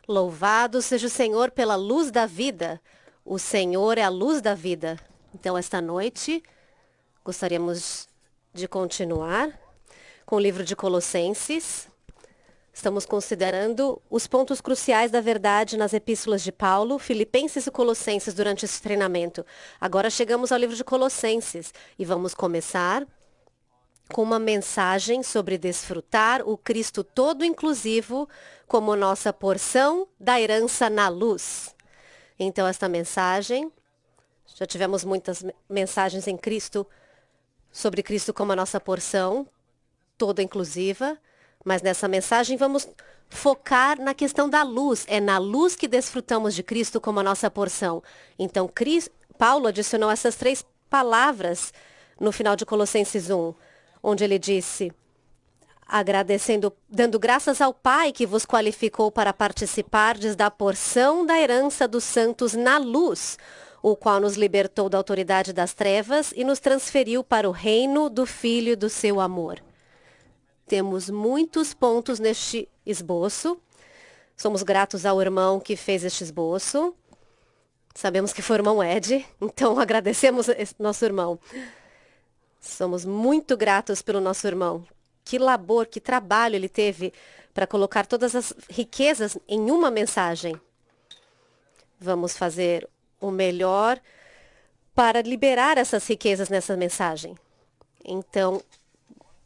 Louvado seja o Senhor pela luz da vida. O Senhor é a luz da vida. Então, esta noite, gostaríamos de continuar com o livro de Colossenses. Estamos considerando os pontos cruciais da verdade nas epístolas de Paulo, Filipenses e Colossenses durante esse treinamento. Agora chegamos ao livro de Colossenses e vamos começar com uma mensagem sobre desfrutar o Cristo todo inclusivo como nossa porção da herança na luz. Então, esta mensagem, já tivemos muitas mensagens em Cristo, sobre Cristo como a nossa porção toda inclusiva, mas nessa mensagem vamos focar na questão da luz. É na luz que desfrutamos de Cristo como a nossa porção. Então, Paulo adicionou essas 3 palavras no final de Colossenses 1, onde ele disse, agradecendo, dando graças ao Pai que vos qualificou para participardes da porção da herança dos santos na luz, o qual nos libertou da autoridade das trevas e nos transferiu para o reino do Filho do seu amor. Temos muitos pontos neste esboço. Somos gratos ao irmão que fez este esboço. Sabemos que foi o irmão Ed, então agradecemos nosso irmão. Somos muito gratos pelo nosso irmão. Que labor, que trabalho ele teve para colocar todas as riquezas em uma mensagem. Vamos fazer o melhor para liberar essas riquezas nessa mensagem. Então,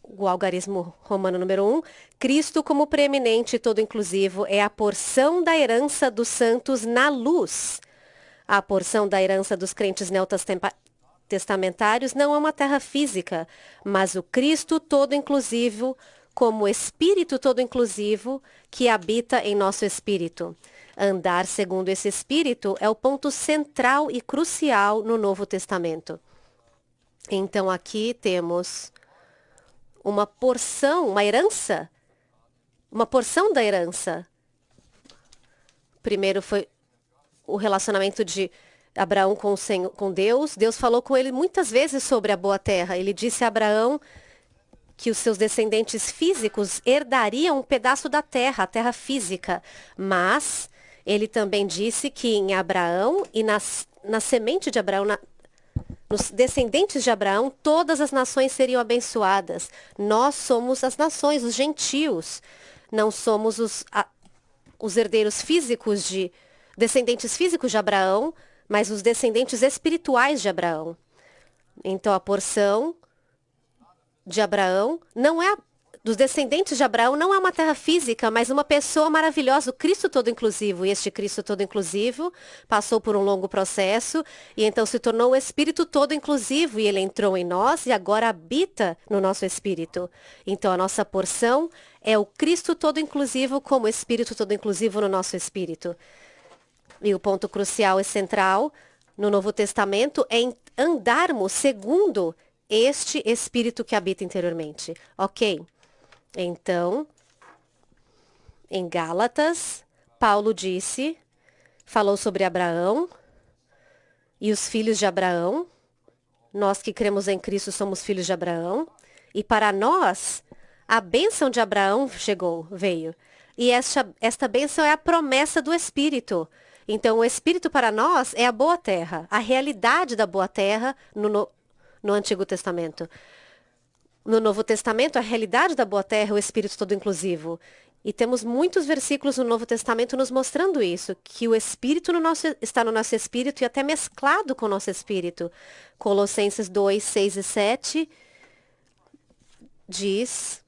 o algarismo romano número 1, Cristo como preeminente e todo inclusivo é a porção da herança dos santos na luz. A porção da herança dos crentes neotestamentários não é uma terra física, mas o Cristo todo inclusivo como Espírito todo inclusivo que habita em nosso espírito. Andar segundo esse Espírito é o ponto central e crucial no Novo Testamento. Então aqui temos uma porção, uma herança, uma porção da herança. Primeiro foi o relacionamento de Abraão com Deus. Deus falou com ele muitas vezes sobre a boa terra. Ele disse a Abraão que os seus descendentes físicos herdariam um pedaço da terra, a terra física. Mas ele também disse que em Abraão e na semente de Abraão, nos descendentes de Abraão, todas as nações seriam abençoadas. Nós somos as nações, os gentios. Não somos os herdeiros físicos descendentes físicos de Abraão, mas os descendentes espirituais de Abraão. Então, a porção de Abraão dos descendentes de Abraão não é uma terra física, mas uma pessoa maravilhosa, o Cristo todo inclusivo. E este Cristo todo inclusivo passou por um longo processo e então se tornou o Espírito todo inclusivo e ele entrou em nós e agora habita no nosso espírito. Então a nossa porção é o Cristo todo inclusivo como Espírito todo inclusivo no nosso espírito. E o ponto crucial e central no Novo Testamento é andarmos segundo este Espírito que habita interiormente. Ok? Então, em Gálatas, Paulo falou sobre Abraão e os filhos de Abraão. Nós que cremos em Cristo somos filhos de Abraão. E para nós, a bênção de Abraão veio. E esta bênção é a promessa do Espírito. Então, o Espírito para nós é a boa terra, a realidade da boa terra no Antigo Testamento. No Novo Testamento, a realidade da boa terra é o Espírito todo inclusivo. E temos muitos versículos no Novo Testamento nos mostrando isso, que o Espírito está no nosso espírito e até mesclado com o nosso espírito. Colossenses 2, 6 e 7 diz: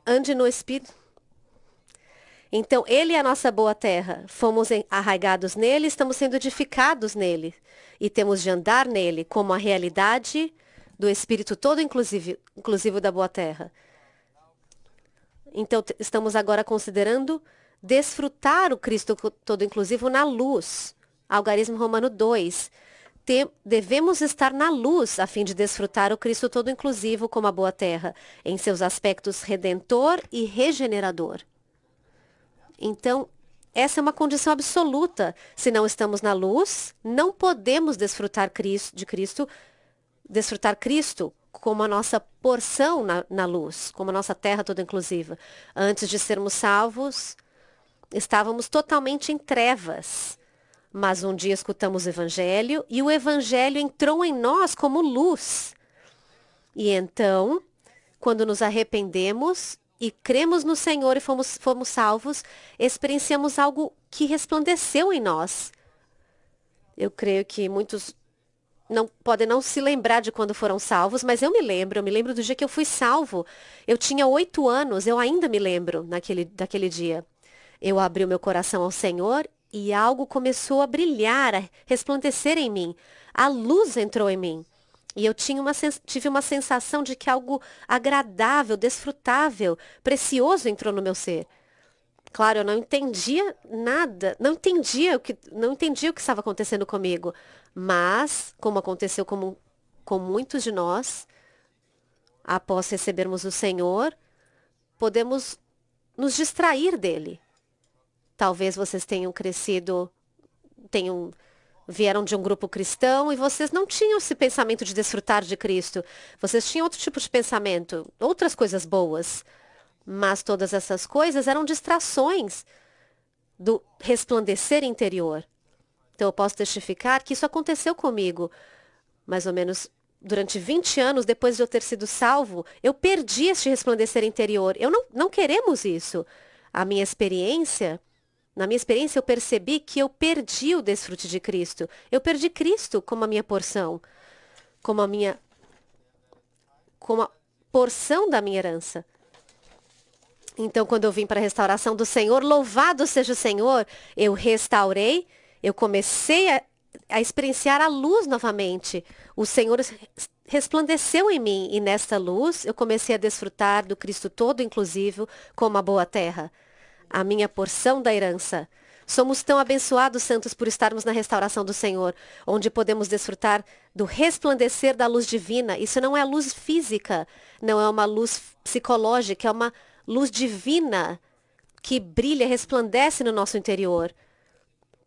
ande no Espírito. Então, ele é a nossa boa terra. Fomos arraigados nele, estamos sendo edificados nele. E temos de andar nele como a realidade do Espírito todo inclusivo da boa terra. Então, estamos agora considerando desfrutar o Cristo todo inclusivo na luz. Algarismo romano 2. Devemos estar na luz a fim de desfrutar o Cristo todo inclusivo como a boa terra, em seus aspectos redentor e regenerador. Então, essa é uma condição absoluta. Se não estamos na luz, não podemos desfrutar de Cristo, desfrutar Cristo como a nossa porção na luz, como a nossa terra toda inclusiva. Antes de sermos salvos, estávamos totalmente em trevas. Mas um dia escutamos o Evangelho e o Evangelho entrou em nós como luz. E então, quando nos arrependemos e cremos no Senhor e fomos salvos, experienciamos algo que resplandeceu em nós. Eu creio que muitos podem não se lembrar de quando foram salvos, mas eu me lembro do dia que eu fui salvo. Eu tinha 8 anos, eu ainda me lembro daquele dia. Eu abri o meu coração ao Senhor e algo começou a brilhar, a resplandecer em mim. A luz entrou em mim. E eu tive uma sensação de que algo agradável, desfrutável, precioso entrou no meu ser. Claro, eu não entendia nada, não entendia o que estava acontecendo comigo. Mas, como aconteceu com muitos de nós, após recebermos o Senhor, podemos nos distrair dele. Talvez vocês tenham crescido, vieram de um grupo cristão e vocês não tinham esse pensamento de desfrutar de Cristo. Vocês tinham outro tipo de pensamento, outras coisas boas. Mas todas essas coisas eram distrações do resplandecer interior. Então eu posso testificar que isso aconteceu comigo. Mais ou menos durante 20 anos depois de eu ter sido salvo, eu perdi este resplandecer interior. Não queremos isso. Na minha experiência, eu percebi que eu perdi o desfrute de Cristo. Eu perdi Cristo como a minha porção, como a porção da minha herança. Então, quando eu vim para a restauração do Senhor, louvado seja o Senhor, eu restaurei, eu comecei a experienciar a luz novamente. O Senhor resplandeceu em mim e nesta luz eu comecei a desfrutar do Cristo todo inclusivo como a boa terra, a minha porção da herança. Somos tão abençoados, santos, por estarmos na restauração do Senhor, onde podemos desfrutar do resplandecer da luz divina. Isso não é luz física, não é uma luz psicológica, é uma luz divina que brilha, resplandece no nosso interior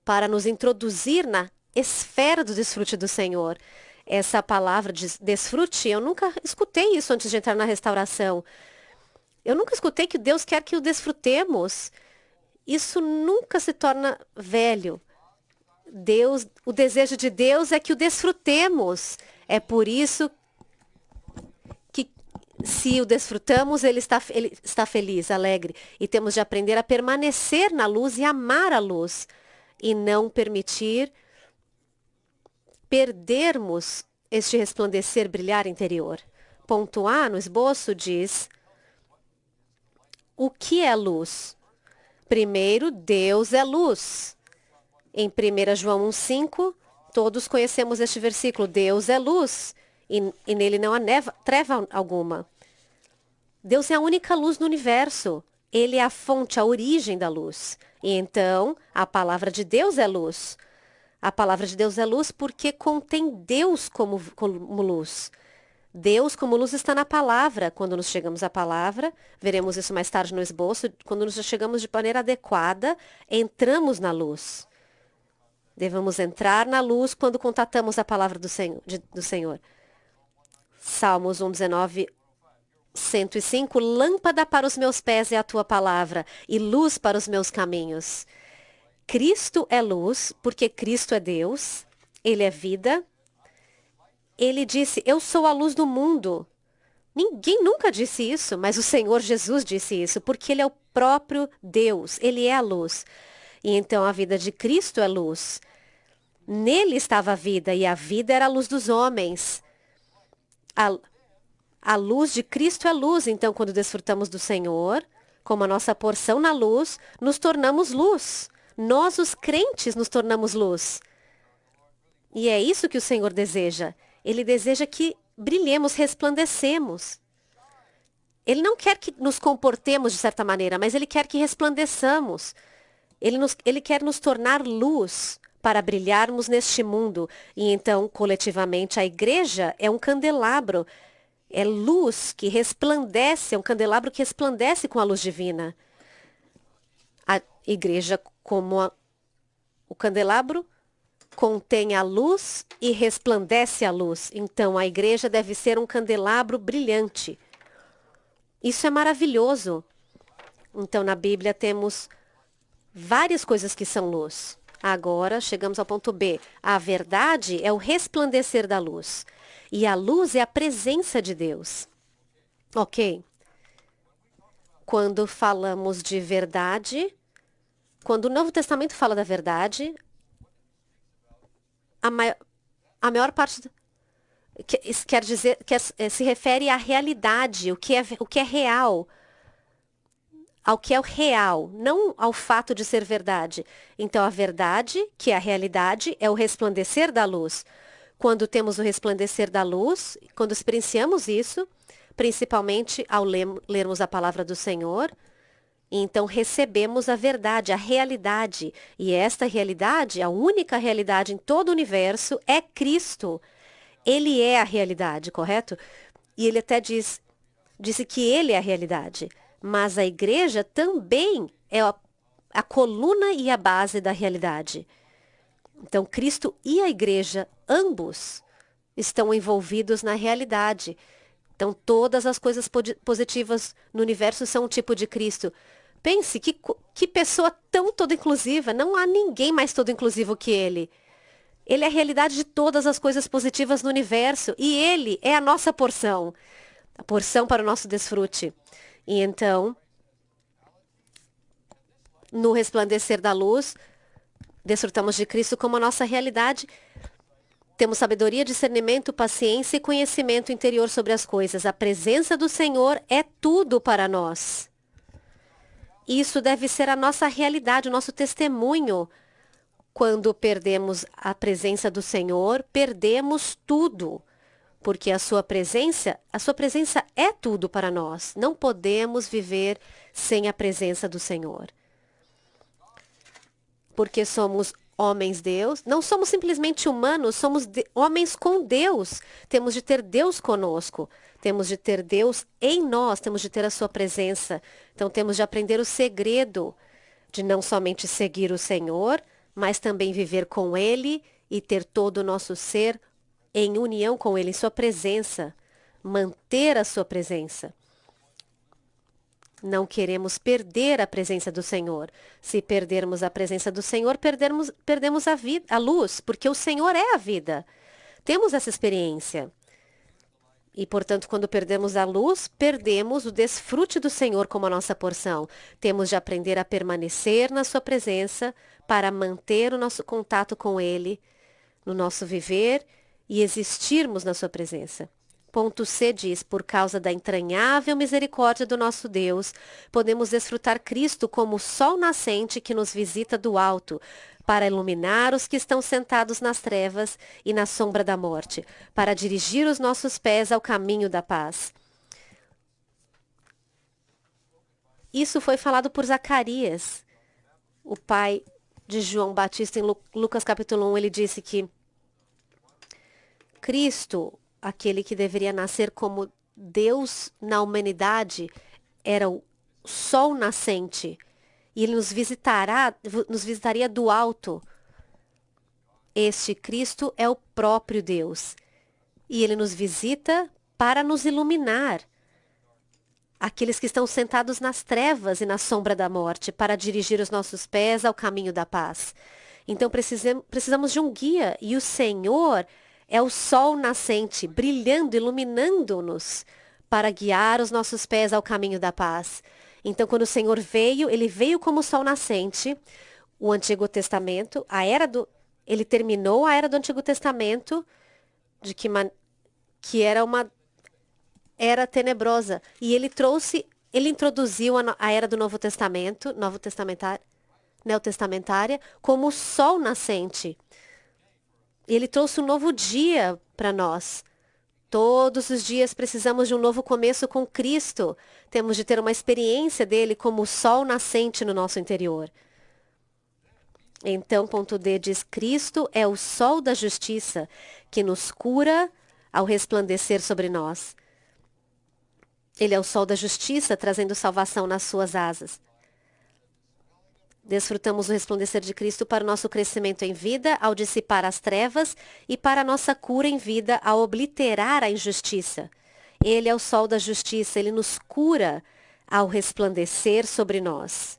para nos introduzir na esfera do desfrute do Senhor. Essa palavra de desfrute, eu nunca escutei isso antes de entrar na restauração. Eu nunca escutei que Deus quer que o desfrutemos. Isso nunca se torna velho. O desejo de Deus é que o desfrutemos. É por isso que, se o desfrutamos, ele está feliz, alegre. E temos de aprender a permanecer na luz e amar a luz. E não permitir perdermos este resplandecer, brilhar interior. Ponto A no esboço diz: o que é luz? Primeiro, Deus é luz. Em 1 João 1,5, todos conhecemos este versículo. Deus é luz e nele não há treva alguma. Deus é a única luz no universo. Ele é a fonte, a origem da luz. E então, a palavra de Deus é luz. A palavra de Deus é luz porque contém Deus como luz. Deus como luz está na palavra. Quando nos chegamos à palavra, veremos isso mais tarde no esboço, quando nos chegamos de maneira adequada, entramos na luz. Devemos entrar na luz quando contatamos a palavra do Senhor. Salmos 119, 105, lâmpada para os meus pés é a tua palavra e luz para os meus caminhos. Cristo é luz, porque Cristo é Deus, Ele é vida. Ele disse, eu sou a luz do mundo. Ninguém nunca disse isso, mas o Senhor Jesus disse isso, porque Ele é o próprio Deus, Ele é a luz. E então a vida de Cristo é luz. Nele estava a vida, e a vida era a luz dos homens. A luz de Cristo é luz, então quando desfrutamos do Senhor, como a nossa porção na luz, nos tornamos luz. Nós, os crentes, nos tornamos luz. E é isso que o Senhor deseja. Ele deseja que brilhemos, resplandecemos. Ele não quer que nos comportemos de certa maneira, mas Ele quer que resplandeçamos. Ele quer nos tornar luz para brilharmos neste mundo. E então, coletivamente, a igreja é um candelabro. É luz que resplandece, é um candelabro que resplandece com a luz divina. A igreja, como o candelabro, contém a luz e resplandece a luz. Então, a igreja deve ser um candelabro brilhante. Isso é maravilhoso. Então, na Bíblia temos várias coisas que são luz. Agora, chegamos ao ponto B. A verdade é o resplandecer da luz. E a luz é a presença de Deus. Ok? Quando falamos de verdade, quando o Novo Testamento fala da verdade, a maior parte isso quer dizer se refere à realidade, o que é real, ao que é o real, não ao fato de ser verdade. Então, a verdade, que é a realidade, é o resplandecer da luz. Quando temos o resplandecer da luz, quando experienciamos isso, principalmente ao lermos a palavra do Senhor, então recebemos a verdade, a realidade. E esta realidade, a única realidade em todo o universo, é Cristo. Ele é a realidade, correto? E ele até disse que ele é a realidade. Mas a igreja também é a coluna e a base da realidade. Então, Cristo e a igreja, ambos, estão envolvidos na realidade. Então, todas as coisas positivas no universo são um tipo de Cristo. Pense, que pessoa tão toda inclusiva. Não há ninguém mais todo inclusivo que ele. Ele é a realidade de todas as coisas positivas no universo. E ele é a nossa porção. A porção para o nosso desfrute. E então, no resplandecer da luz, desfrutamos de Cristo como a nossa realidade. Temos sabedoria, discernimento, paciência e conhecimento interior sobre as coisas. A presença do Senhor é tudo para nós. Isso deve ser a nossa realidade, o nosso testemunho. Quando perdemos a presença do Senhor, perdemos tudo. Porque a sua presença é tudo para nós. Não podemos viver sem a presença do Senhor. Porque somos homens Deus, não somos simplesmente humanos, somos homens com Deus. Temos de ter Deus conosco. Temos de ter Deus em nós, temos de ter a sua presença. Então temos de aprender o segredo de não somente seguir o Senhor, mas também viver com Ele e ter todo o nosso ser em união com Ele, em sua presença, manter a sua presença. Não queremos perder a presença do Senhor. Se perdermos a presença do Senhor, perdemos a vida, a luz, porque o Senhor é a vida. Temos essa experiência. E, portanto, quando perdemos a luz, perdemos o desfrute do Senhor como a nossa porção. Temos de aprender a permanecer na sua presença para manter o nosso contato com Ele, no nosso viver e existirmos na sua presença. Ponto C diz, por causa da entranhável misericórdia do nosso Deus, podemos desfrutar Cristo como o sol nascente que nos visita do alto, para iluminar os que estão sentados nas trevas e na sombra da morte, para dirigir os nossos pés ao caminho da paz. Isso foi falado por Zacarias, o pai de João Batista, em Lucas capítulo 1, ele disse que Cristo, aquele que deveria nascer como Deus na humanidade, era o sol nascente. E ele nos visitaria do alto. Este Cristo é o próprio Deus. E ele nos visita para nos iluminar. Aqueles que estão sentados nas trevas e na sombra da morte, para dirigir os nossos pés ao caminho da paz. Então precisamos de um guia. E o Senhor é o sol nascente, brilhando, iluminando-nos para guiar os nossos pés ao caminho da paz. Então, quando o Senhor veio, ele veio como o sol nascente. O Antigo Testamento, ele terminou a era do Antigo Testamento, que era uma era tenebrosa. E ele introduziu a era do Novo Testamento, neotestamentária, como o sol nascente. Ele trouxe um novo dia para nós. Todos os dias precisamos de um novo começo com Cristo. Temos de ter uma experiência dele como o sol nascente no nosso interior. Então, ponto D diz, Cristo é o sol da justiça que nos cura ao resplandecer sobre nós. Ele é o sol da justiça, trazendo salvação nas suas asas. Desfrutamos do resplandecer de Cristo para o nosso crescimento em vida, ao dissipar as trevas, e para a nossa cura em vida, ao obliterar a injustiça. Ele é o sol da justiça, ele nos cura ao resplandecer sobre nós.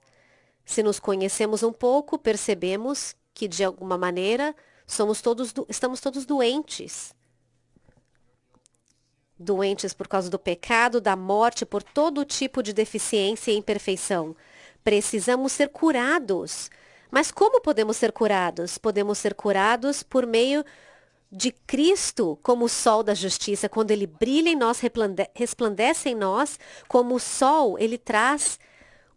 Se nos conhecemos um pouco, percebemos que, de alguma maneira, estamos todos doentes. Doentes por causa do pecado, da morte, por todo tipo de deficiência e imperfeição. Precisamos ser curados. Mas como podemos ser curados? Podemos ser curados por meio de Cristo como o sol da justiça. Quando ele brilha em nós, resplandece em nós, como o sol, ele traz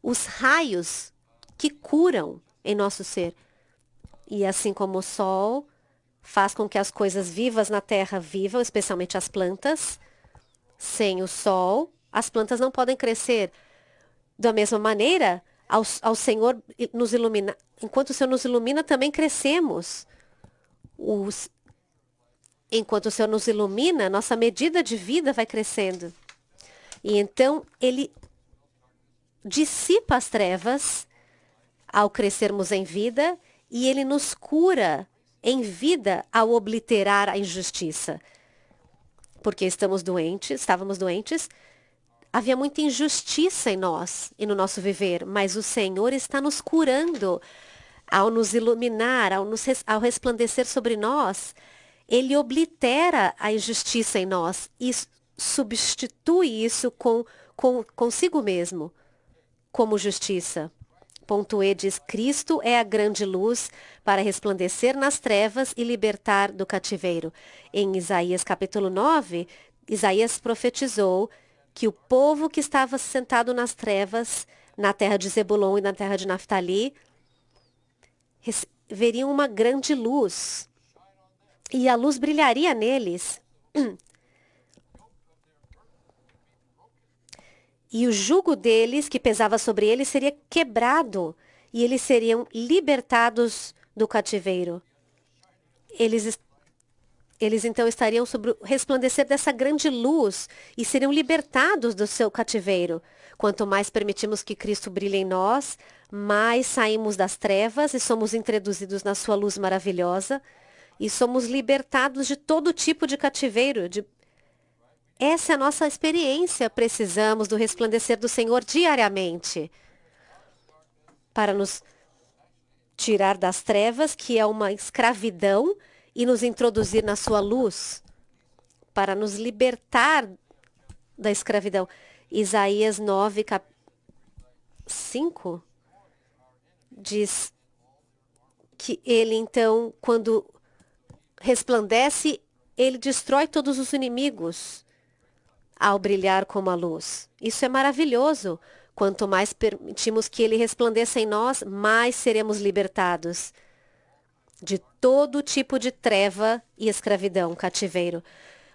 os raios que curam em nosso ser. E assim como o sol faz com que as coisas vivas na terra vivam, especialmente as plantas, sem o sol, as plantas não podem crescer. Da mesma maneira, ao Senhor nos iluminar, enquanto o Senhor nos ilumina, também crescemos. Enquanto o Senhor nos ilumina, nossa medida de vida vai crescendo. E então, ele dissipa as trevas ao crescermos em vida e ele nos cura em vida ao obliterar a injustiça. Porque estávamos doentes, havia muita injustiça em nós e no nosso viver, mas o Senhor está nos curando ao nos iluminar, ao resplandecer sobre nós. Ele oblitera a injustiça em nós e substitui isso consigo mesmo, como justiça. Ponto E diz, Cristo é a grande luz para resplandecer nas trevas e libertar do cativeiro. Em Isaías capítulo 9, Isaías profetizou que o povo que estava sentado nas trevas, na terra de Zebulon e na terra de Naftali, veriam uma grande luz. E a luz brilharia neles. E o jugo deles, que pesava sobre eles, seria quebrado. E eles seriam libertados do cativeiro. Eles então estariam sob o resplandecer dessa grande luz e seriam libertados do seu cativeiro. Quanto mais permitimos que Cristo brilhe em nós, mais saímos das trevas e somos introduzidos na sua luz maravilhosa. E somos libertados de todo tipo de cativeiro. Essa é a nossa experiência. Precisamos do resplandecer do Senhor diariamente para nos tirar das trevas, que é uma escravidão, e nos introduzir na sua luz, para nos libertar da escravidão. Isaías 9, 5 diz que ele, então, quando resplandece, ele destrói todos os inimigos ao brilhar como a luz. Isso é maravilhoso. Quanto mais permitimos que ele resplandeça em nós, mais seremos libertados de todo tipo de treva e escravidão, cativeiro.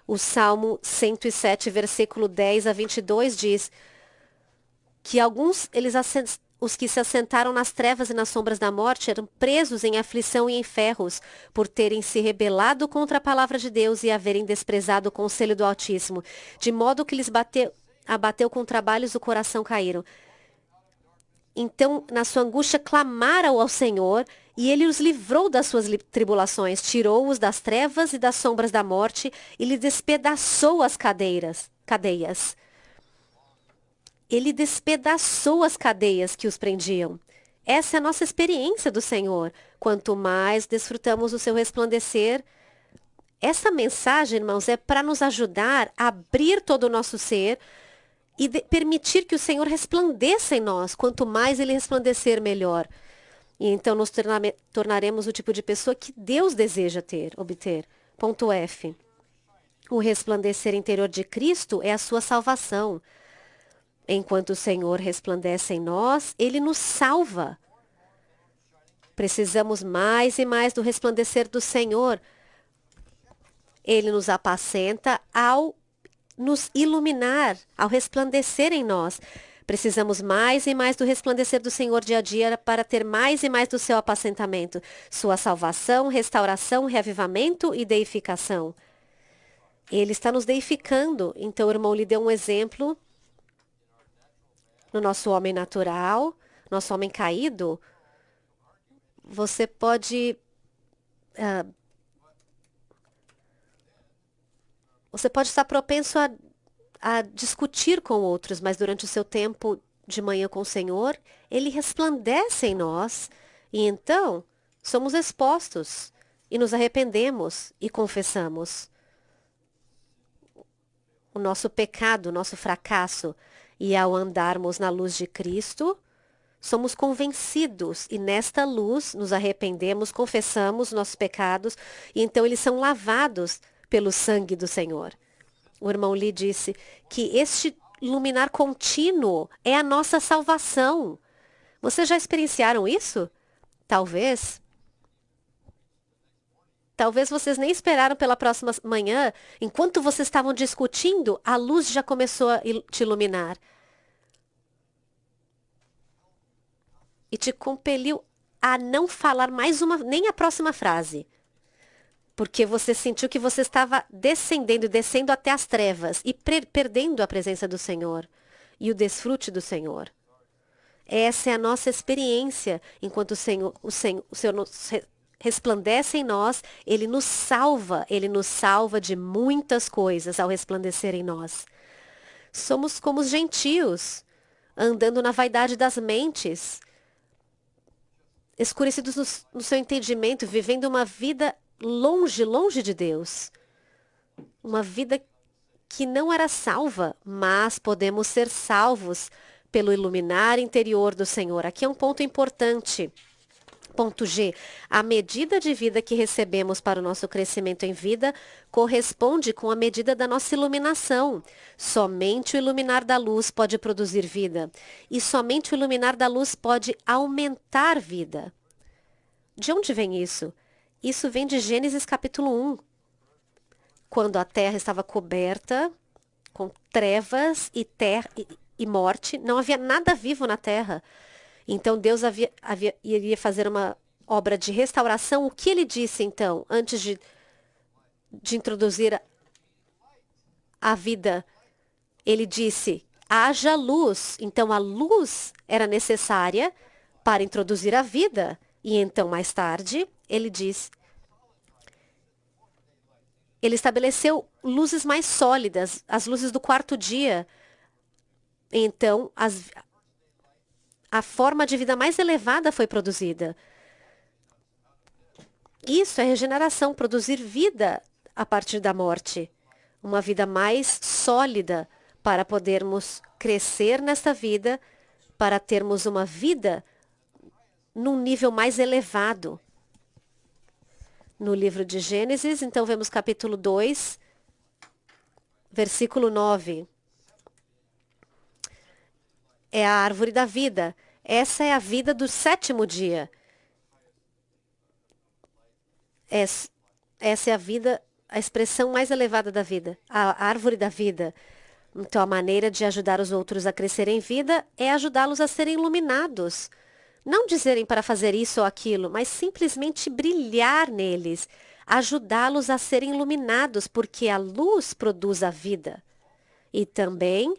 O Salmo 107, versículo 10 a 22 diz que os que se assentaram nas trevas e nas sombras da morte eram presos em aflição e em ferros, por terem se rebelado contra a palavra de Deus e haverem desprezado o conselho do Altíssimo, de modo que lhes abateu com trabalhos, o coração caíram. Então, na sua angústia, clamaram ao Senhor, e ele os livrou das suas tribulações, tirou-os das trevas e das sombras da morte, e lhes despedaçou as cadeias. Ele despedaçou as cadeias que os prendiam. Essa é a nossa experiência do Senhor. Quanto mais desfrutamos do seu resplandecer, essa mensagem, irmãos, é para nos ajudar a abrir todo o nosso ser e permitir que o Senhor resplandeça em nós. Quanto mais ele resplandecer, melhor. E então nos tornaremos o tipo de pessoa que Deus deseja obter. Ponto F. O resplandecer interior de Cristo é a sua salvação. Enquanto o Senhor resplandece em nós, ele nos salva. Precisamos mais e mais do resplandecer do Senhor. Ele nos apacenta ao nos iluminar, ao resplandecer em nós. Precisamos mais e mais do resplandecer do Senhor dia a dia para ter mais e mais do seu apacentamento, sua salvação, restauração, reavivamento e deificação. Ele está nos deificando. Então, o irmão lhe deu um exemplo no nosso homem natural, nosso homem caído. Você pode estar propenso a discutir com outros, mas durante o seu tempo de manhã com o Senhor, Ele resplandece em nós e então somos expostos e nos arrependemos e confessamos o nosso pecado, o nosso fracasso. E ao andarmos na luz de Cristo, somos convencidos e nesta luz nos arrependemos, confessamos nossos pecados e então eles são lavados pelo sangue do Senhor. O irmão Lee disse que este iluminar contínuo é a nossa salvação. Vocês já experienciaram isso? Talvez. Talvez vocês nem esperaram pela próxima manhã. Enquanto vocês estavam discutindo, a luz já começou a te iluminar. E te compeliu a não falar nem a próxima frase. Porque você sentiu que você estava descendo até as trevas e perdendo a presença do Senhor e o desfrute do Senhor. Essa é a nossa experiência enquanto o Senhor resplandece em nós, Ele nos salva de muitas coisas ao resplandecer em nós. Somos como os gentios, andando na vaidade das mentes, escurecidos no seu entendimento, vivendo uma vida longe de Deus. Uma vida que não era salva, mas podemos ser salvos pelo iluminar interior do Senhor. Aqui é um ponto importante. Ponto G. A medida de vida que recebemos para o nosso crescimento em vida corresponde com a medida da nossa iluminação. Somente o iluminar da luz pode produzir vida. E somente o iluminar da luz pode aumentar vida. De onde vem isso? Isso vem de Gênesis capítulo 1. Quando a terra estava coberta com trevas e morte, não havia nada vivo na terra. Então Deus iria fazer uma obra de restauração. O que ele disse então, antes de introduzir a vida? Ele disse, haja luz. Então a luz era necessária para introduzir a vida. E então mais tarde, ele estabeleceu luzes mais sólidas, as luzes do quarto dia. Então, a forma de vida mais elevada foi produzida. Isso é regeneração, produzir vida a partir da morte. Uma vida mais sólida para podermos crescer nesta vida, para termos uma vida num nível mais elevado. No livro de Gênesis, então vemos capítulo 2, versículo 9. É a árvore da vida. Essa é a vida do sétimo dia. Essa é a vida, a expressão mais elevada da vida, a árvore da vida. Então, a maneira de ajudar os outros a crescer em vida é ajudá-los a serem iluminados. Não dizerem para fazer isso ou aquilo, mas simplesmente brilhar neles, ajudá-los a serem iluminados, porque a luz produz a vida. E também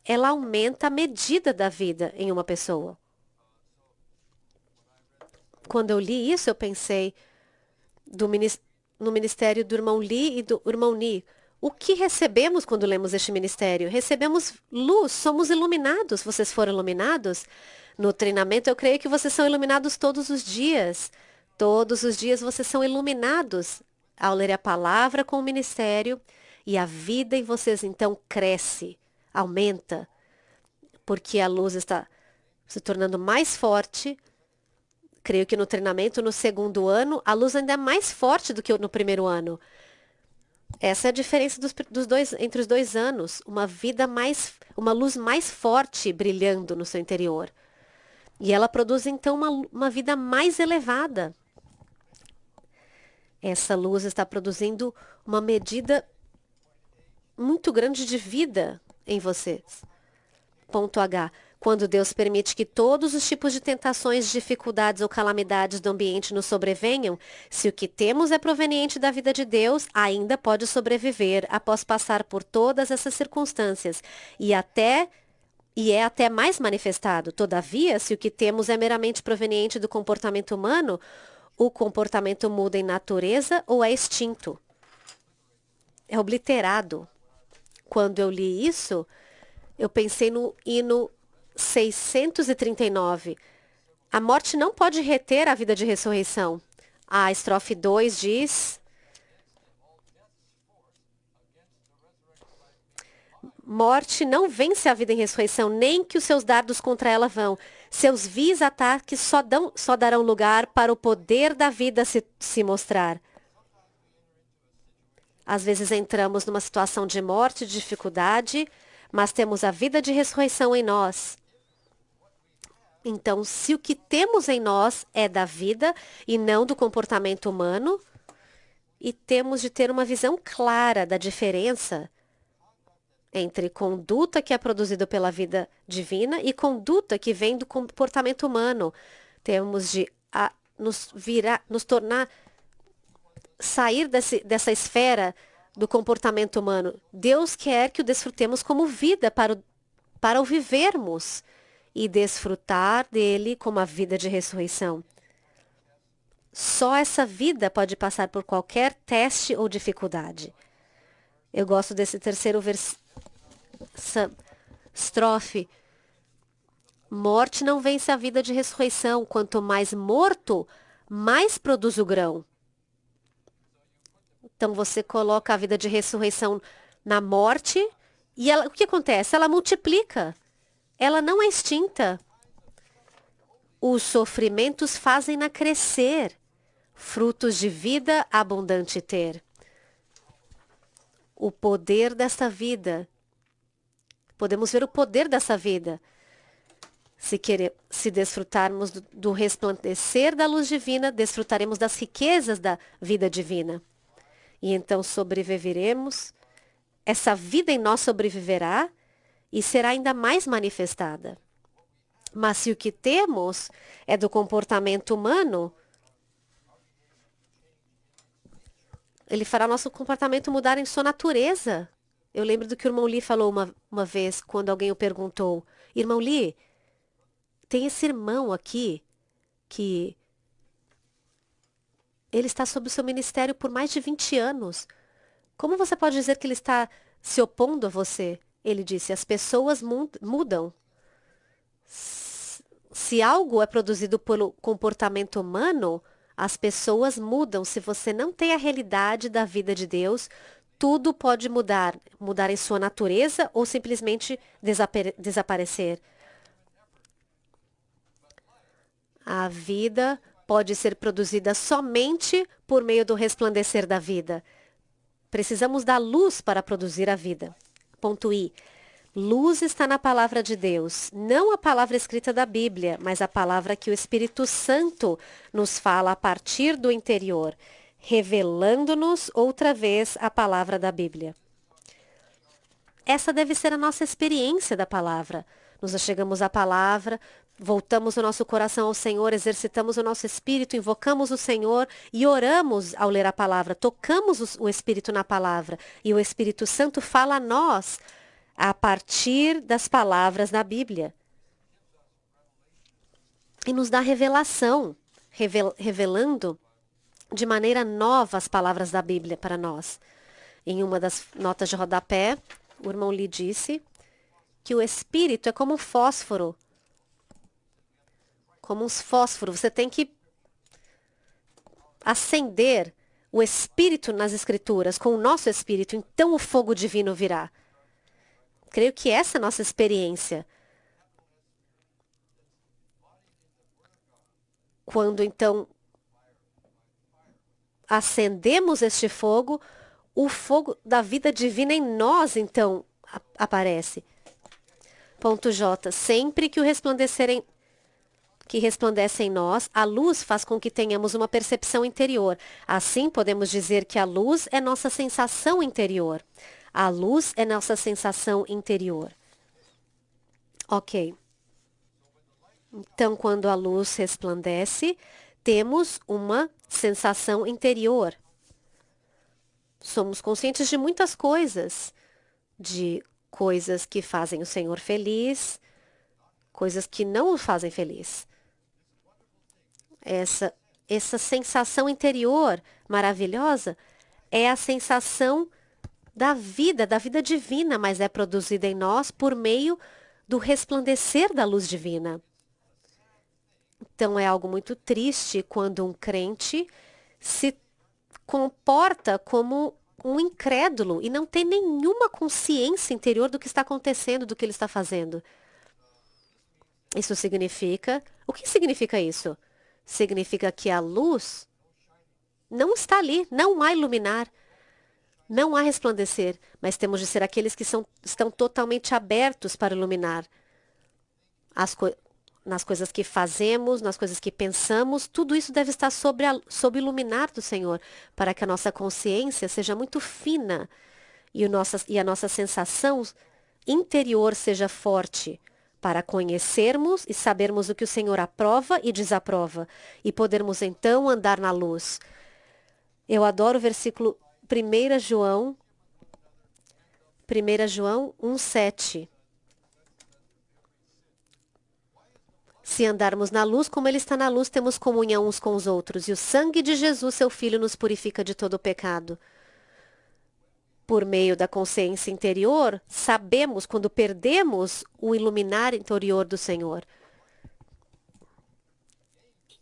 ela aumenta a medida da vida em uma pessoa. Quando eu li isso, eu pensei no ministério do irmão Lee e do irmão Ni. O que recebemos quando lemos este ministério? Recebemos luz, somos iluminados. Vocês foram iluminados? No treinamento, eu creio que vocês são iluminados todos os dias. Todos os dias vocês são iluminados ao ler a palavra com o ministério e a vida em vocês então cresce, aumenta, porque a luz está se tornando mais forte. Creio que no treinamento, no segundo ano, a luz ainda é mais forte do que no primeiro ano. Essa é a diferença entre os 2 anos. Uma luz mais forte brilhando no seu interior. E ela produz, então, uma vida mais elevada. Essa luz está produzindo uma medida muito grande de vida em vocês. Ponto H. Quando Deus permite que todos os tipos de tentações, dificuldades ou calamidades do ambiente nos sobrevenham, se o que temos é proveniente da vida de Deus, ainda pode sobreviver após passar por todas essas circunstâncias e até e é até mais manifestado. Todavia, se o que temos é meramente proveniente do comportamento humano, o comportamento muda em natureza ou é extinto. É obliterado. Quando eu li isso, eu pensei no hino 639. A morte não pode reter a vida de ressurreição. A estrofe 2 diz: morte não vence a vida em ressurreição, nem que os seus dardos contra ela vão. Seus vis ataques só darão lugar para o poder da vida se mostrar. Às vezes entramos numa situação de morte, de dificuldade, mas temos a vida de ressurreição em nós. Então, se o que temos em nós é da vida e não do comportamento humano, e temos de ter uma visão clara da diferença entre conduta que é produzida pela vida divina e conduta que vem do comportamento humano. Temos de nos tornar, sair dessa esfera do comportamento humano. Deus quer que o desfrutemos como vida para o vivermos e desfrutar dele como a vida de ressurreição. Só essa vida pode passar por qualquer teste ou dificuldade. Eu gosto desse terceiro estrofe. Morte não vence a vida de ressurreição. Quanto mais morto, mais produz o grão. Então você coloca a vida de ressurreição na morte e o que acontece? Ela multiplica. Ela não é extinta. Os sofrimentos fazem-na crescer. Frutos de vida abundante ter. O poder desta vida. Podemos ver o poder dessa vida. Se desfrutarmos do resplandecer da luz divina, desfrutaremos das riquezas da vida divina. E então sobreviveremos. Essa vida em nós sobreviverá e será ainda mais manifestada. Mas se o que temos é do comportamento humano, ele fará nosso comportamento mudar em sua natureza. Eu lembro do que o irmão Lee falou uma vez, quando alguém o perguntou. Irmão Lee, tem esse irmão aqui que ele está sob o seu ministério por mais de 20 anos. Como você pode dizer que ele está se opondo a você? Ele disse, as pessoas mudam. Se algo é produzido pelo comportamento humano, as pessoas mudam. Se você não tem a realidade da vida de Deus, tudo pode mudar. Mudar em sua natureza ou simplesmente desaparecer. A vida pode ser produzida somente por meio do resplandecer da vida. Precisamos da luz para produzir a vida. Ponto I. Luz está na palavra de Deus, não a palavra escrita da Bíblia, mas a palavra que o Espírito Santo nos fala a partir do interior, revelando-nos outra vez a palavra da Bíblia. Essa deve ser a nossa experiência da palavra. Nos achegamos à palavra, voltamos o nosso coração ao Senhor, exercitamos o nosso espírito, invocamos o Senhor e oramos ao ler a palavra. Tocamos o Espírito na palavra e o Espírito Santo fala a nós a partir das palavras da Bíblia. E nos dá revelação, revelando de maneira nova as palavras da Bíblia para nós. Em uma das notas de rodapé, o irmão Lee disse que o Espírito é como um fósforo. Como uns fósforos. Você tem que acender o Espírito nas Escrituras com o nosso Espírito, então o fogo divino virá. Creio que essa é a nossa experiência. Quando, então, acendemos este fogo, o fogo da vida divina em nós, então, aparece. Ponto J. Sempre que resplandece em nós, a luz faz com que tenhamos uma percepção interior. Assim, podemos dizer que a luz é nossa sensação interior. A luz é nossa sensação interior. Ok. Então, quando a luz resplandece, temos uma sensação interior. Somos conscientes de muitas coisas, de coisas que fazem o Senhor feliz, coisas que não o fazem feliz. Essa sensação interior maravilhosa é a sensação da vida divina, mas é produzida em nós por meio do resplandecer da luz divina. Então é algo muito triste quando um crente se comporta como um incrédulo e não tem nenhuma consciência interior do que está acontecendo, do que ele está fazendo. Isso significa... O que significa isso? Significa que a luz não está ali, não há iluminar, não há resplandecer, mas temos de ser aqueles que estão totalmente abertos para iluminar nas coisas que fazemos, nas coisas que pensamos, tudo isso deve estar sob o iluminar do Senhor, para que a nossa consciência seja muito fina e a nossa sensação interior seja forte, para conhecermos e sabermos o que o Senhor aprova e desaprova, e podermos então andar na luz. Eu adoro o versículo 1 João 1:7. Se andarmos na luz, como Ele está na luz, temos comunhão uns com os outros, e o sangue de Jesus, seu Filho, nos purifica de todo o pecado. Por meio da consciência interior, sabemos quando perdemos o iluminar interior do Senhor.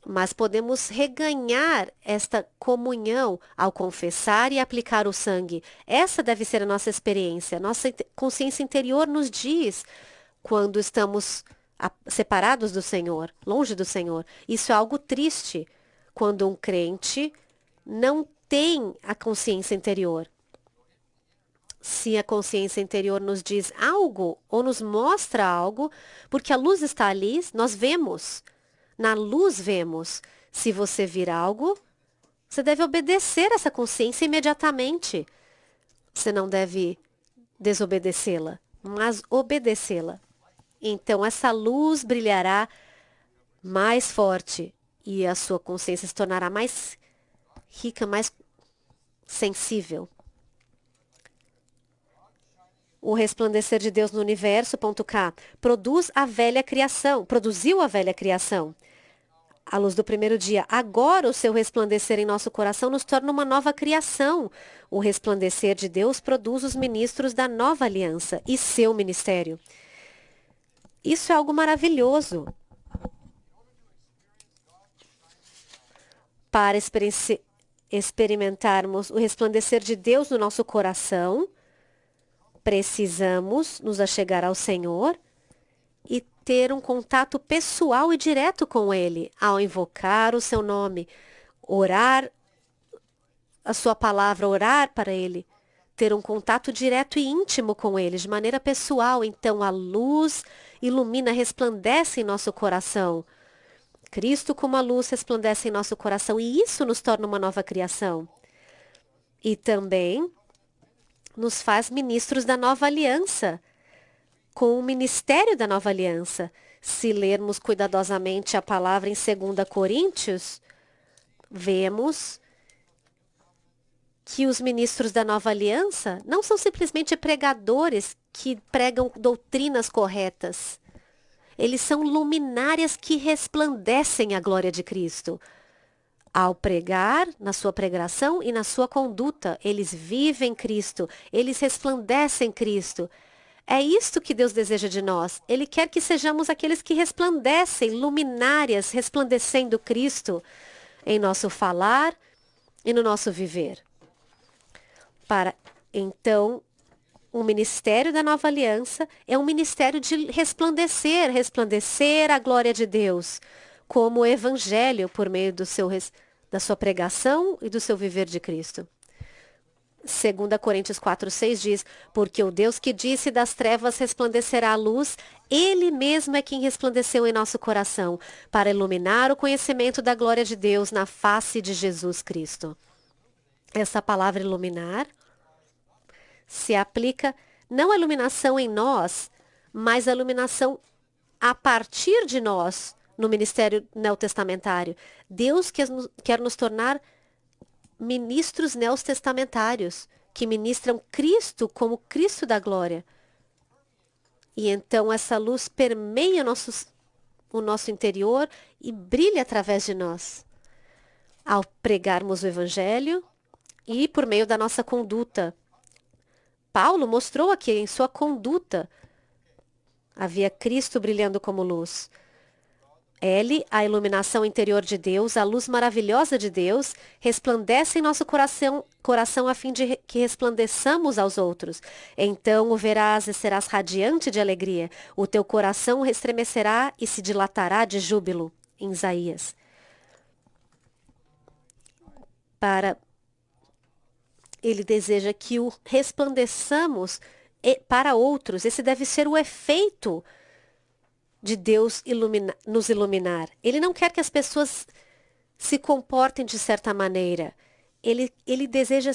Mas podemos reganhar esta comunhão ao confessar e aplicar o sangue. Essa deve ser a nossa experiência. Nossa consciência interior nos diz quando estamos separados do Senhor, longe do Senhor. Isso é algo triste quando um crente não tem a consciência interior. Se a consciência interior nos diz algo ou nos mostra algo, porque a luz está ali, nós vemos. Na luz vemos. Se você vir algo, você deve obedecer essa consciência imediatamente. Você não deve desobedecê-la, mas obedecê-la. Então essa luz brilhará mais forte e a sua consciência se tornará mais rica, mais sensível. O resplandecer de Deus no universo, .k, produziu a velha criação. A luz do primeiro dia. Agora o seu resplandecer em nosso coração nos torna uma nova criação. O resplandecer de Deus produz os ministros da nova aliança e seu ministério. Isso é algo maravilhoso. Para experimentarmos o resplandecer de Deus no nosso coração, precisamos nos achegar ao Senhor e ter um contato pessoal e direto com Ele, ao invocar o seu nome, orar a sua palavra, orar para Ele, ter um contato direto e íntimo com Ele, de maneira pessoal. Então a luz ilumina, resplandece em nosso coração. Cristo como a luz resplandece em nosso coração e isso nos torna uma nova criação. E também nos faz ministros da nova aliança, com o ministério da nova aliança. Se lermos cuidadosamente a palavra em 2 Coríntios, vemos que os ministros da nova aliança não são simplesmente pregadores que pregam doutrinas corretas. Eles são luminárias que resplandecem a glória de Cristo. Ao pregar, na sua pregação e na sua conduta, eles vivem Cristo, eles resplandecem Cristo. É isto que Deus deseja de nós. Ele quer que sejamos aqueles que resplandecem, luminárias, resplandecendo Cristo em nosso falar e no nosso viver. Então, o ministério da nova aliança é um ministério de resplandecer a glória de Deus, como o evangelho por meio da sua pregação e do seu viver de Cristo. 2 Coríntios 4:6 diz, porque o Deus que disse das trevas resplandecerá a luz, Ele mesmo é quem resplandeceu em nosso coração, para iluminar o conhecimento da glória de Deus na face de Jesus Cristo. Essa palavra iluminar se aplica não à iluminação em nós, mas à iluminação a partir de nós no ministério neotestamentário. Deus quer nos tornar ministros neotestamentários que ministram Cristo como Cristo da glória. E então essa luz permeia o nosso interior e brilha através de nós. Ao pregarmos o Evangelho e por meio da nossa conduta. Paulo mostrou aqui em sua conduta. Havia Cristo brilhando como luz. Ele, a iluminação interior de Deus, a luz maravilhosa de Deus, resplandece em nosso coração a fim de que resplandeçamos aos outros. Então o verás e serás radiante de alegria. O teu coração estremecerá e se dilatará de júbilo. Em Isaías. Ele deseja que o resplandeçamos para outros. Esse deve ser o efeito de Deus nos iluminar. Ele não quer que as pessoas se comportem de certa maneira. Ele deseja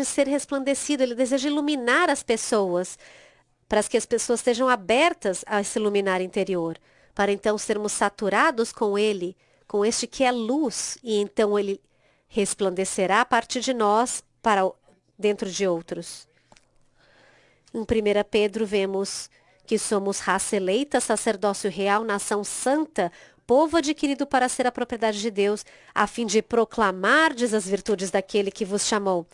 ser resplandecido, ele deseja iluminar as pessoas, para que as pessoas estejam abertas a esse iluminar interior, para então sermos saturados com ele, com este que é luz, e então ele resplandecerá a partir de nós para dentro de outros. Em 1 Pedro vemos que somos raça eleita, sacerdócio real, nação santa, povo adquirido para ser a propriedade de Deus, a fim de proclamardes as virtudes daquele que vos chamou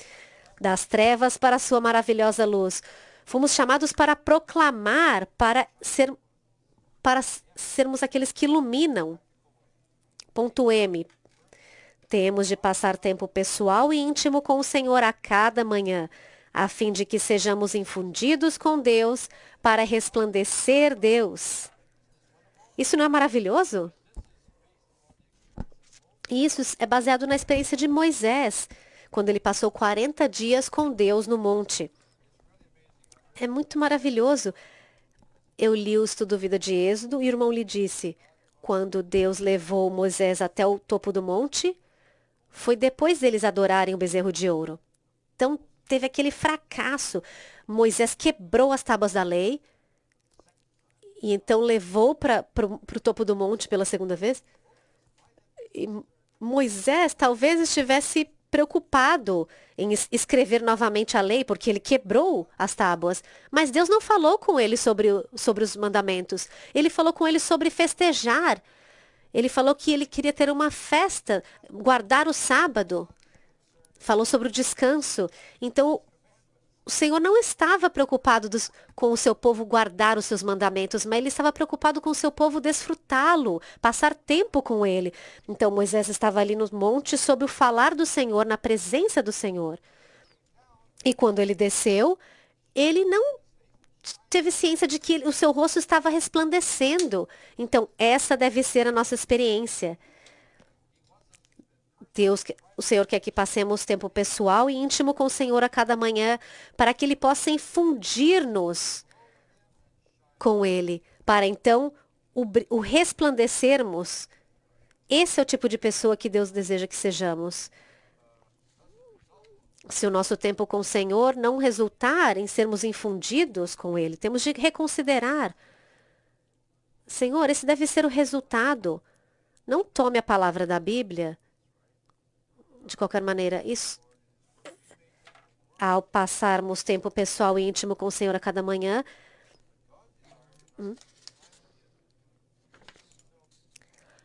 das trevas para a sua maravilhosa luz. Fomos chamados para proclamar, para sermos aqueles que iluminam. Ponto M. Temos de passar tempo pessoal e íntimo com o Senhor a cada manhã, a fim de que sejamos infundidos com Deus para resplandecer Deus. Isso não é maravilhoso? E isso é baseado na experiência de Moisés, quando ele passou 40 dias com Deus no monte. É muito maravilhoso. Eu li o estudo Vida de Êxodo e o irmão lhe disse, quando Deus levou Moisés até o topo do monte, foi depois deles adorarem o bezerro de ouro. Então, teve aquele fracasso. Moisés quebrou as tábuas da lei e então levou para o topo do monte pela segunda vez. E Moisés talvez estivesse preocupado em escrever novamente a lei, porque ele quebrou as tábuas. Mas Deus não falou com ele sobre os mandamentos. Ele falou com ele sobre festejar. Ele falou que ele queria ter uma festa, guardar o sábado. Falou sobre o descanso. Então, o Senhor não estava preocupado com o seu povo guardar os seus mandamentos, mas ele estava preocupado com o seu povo desfrutá-lo, passar tempo com ele. Então, Moisés estava ali no monte sob o falar do Senhor, na presença do Senhor. E quando ele desceu, ele não teve ciência de que o seu rosto estava resplandecendo. Então, essa deve ser a nossa experiência. O Senhor quer que passemos tempo pessoal e íntimo com o Senhor a cada manhã, para que Ele possa infundir-nos com Ele, para então o resplandecermos. Esse é o tipo de pessoa que Deus deseja que sejamos. Se o nosso tempo com o Senhor não resultar em sermos infundidos com Ele, temos de reconsiderar. Senhor, esse deve ser o resultado. Não tome a palavra da Bíblia de qualquer maneira. Isso, ao passarmos tempo pessoal e íntimo com o Senhor a cada manhã,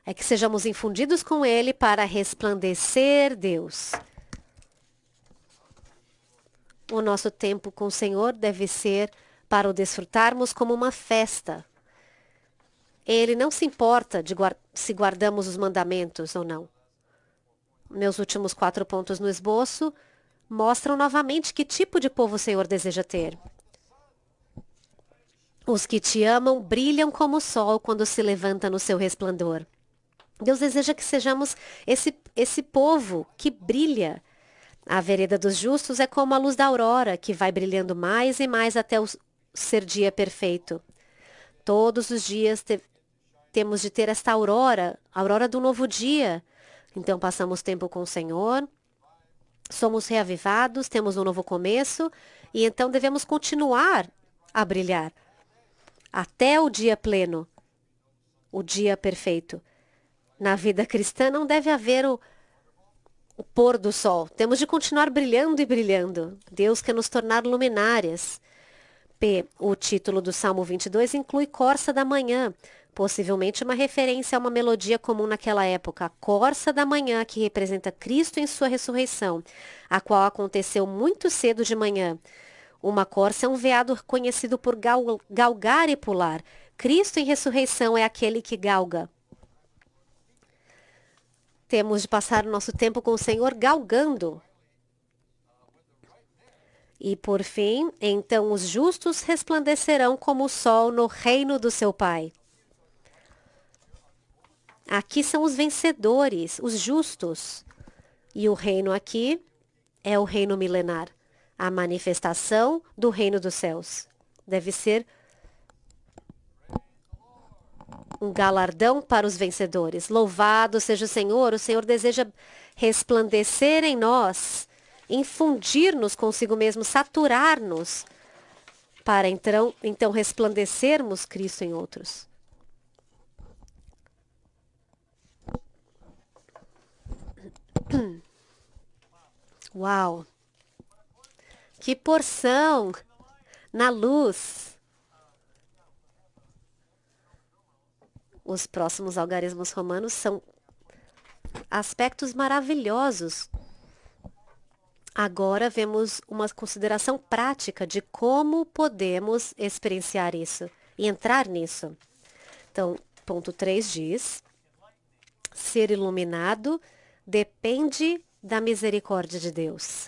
é que sejamos infundidos com Ele para resplandecer Deus. O nosso tempo com o Senhor deve ser para o desfrutarmos como uma festa. Ele não se importa de se guardamos os mandamentos ou não. Meus últimos 4 pontos no esboço mostram novamente que tipo de povo o Senhor deseja ter. Os que te amam brilham como o sol quando se levanta no seu resplendor. Deus deseja que sejamos esse povo que brilha. A vereda dos justos é como a luz da aurora, que vai brilhando mais e mais até ser dia perfeito. Todos os dias temos de ter esta aurora, a aurora do novo dia. Então passamos tempo com o Senhor, somos reavivados, temos um novo começo, e então devemos continuar a brilhar até o dia pleno, o dia perfeito. Na vida cristã não deve haver o pôr do sol. Temos de continuar brilhando e brilhando. Deus quer nos tornar luminárias. P. O título do Salmo 22 inclui Corsa da Manhã, possivelmente uma referência a uma melodia comum naquela época, a Corsa da Manhã, que representa Cristo em sua ressurreição, a qual aconteceu muito cedo de manhã. Uma corça é um veado conhecido por galgar e pular. Cristo em ressurreição é aquele que galga. Temos de passar o nosso tempo com o Senhor galgando. E por fim, então os justos resplandecerão como o sol no reino do seu Pai. Aqui são os vencedores, os justos. E o reino aqui é o reino milenar, a manifestação do reino dos céus. Deve ser um galardão para os vencedores. Louvado seja o Senhor deseja resplandecer em nós, infundir-nos consigo mesmo, saturar-nos, para então resplandecermos Cristo em outros. Uau! Que porção na luz! Os próximos algarismos romanos são aspectos maravilhosos. Agora vemos uma consideração prática de como podemos experienciar isso e entrar nisso. Então, ponto 3 diz: ser iluminado depende da misericórdia de Deus.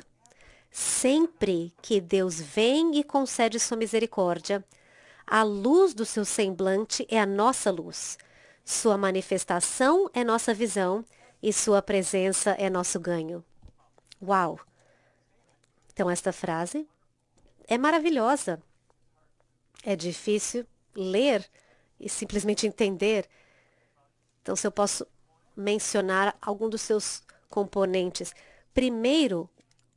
Sempre que Deus vem e concede sua misericórdia, a luz do seu semblante é a nossa luz. Sua manifestação é nossa visão e sua presença é nosso ganho. Uau! Então, esta frase é maravilhosa. É difícil ler e simplesmente entender. Então, se eu posso mencionar algum dos seus componentes. Primeiro,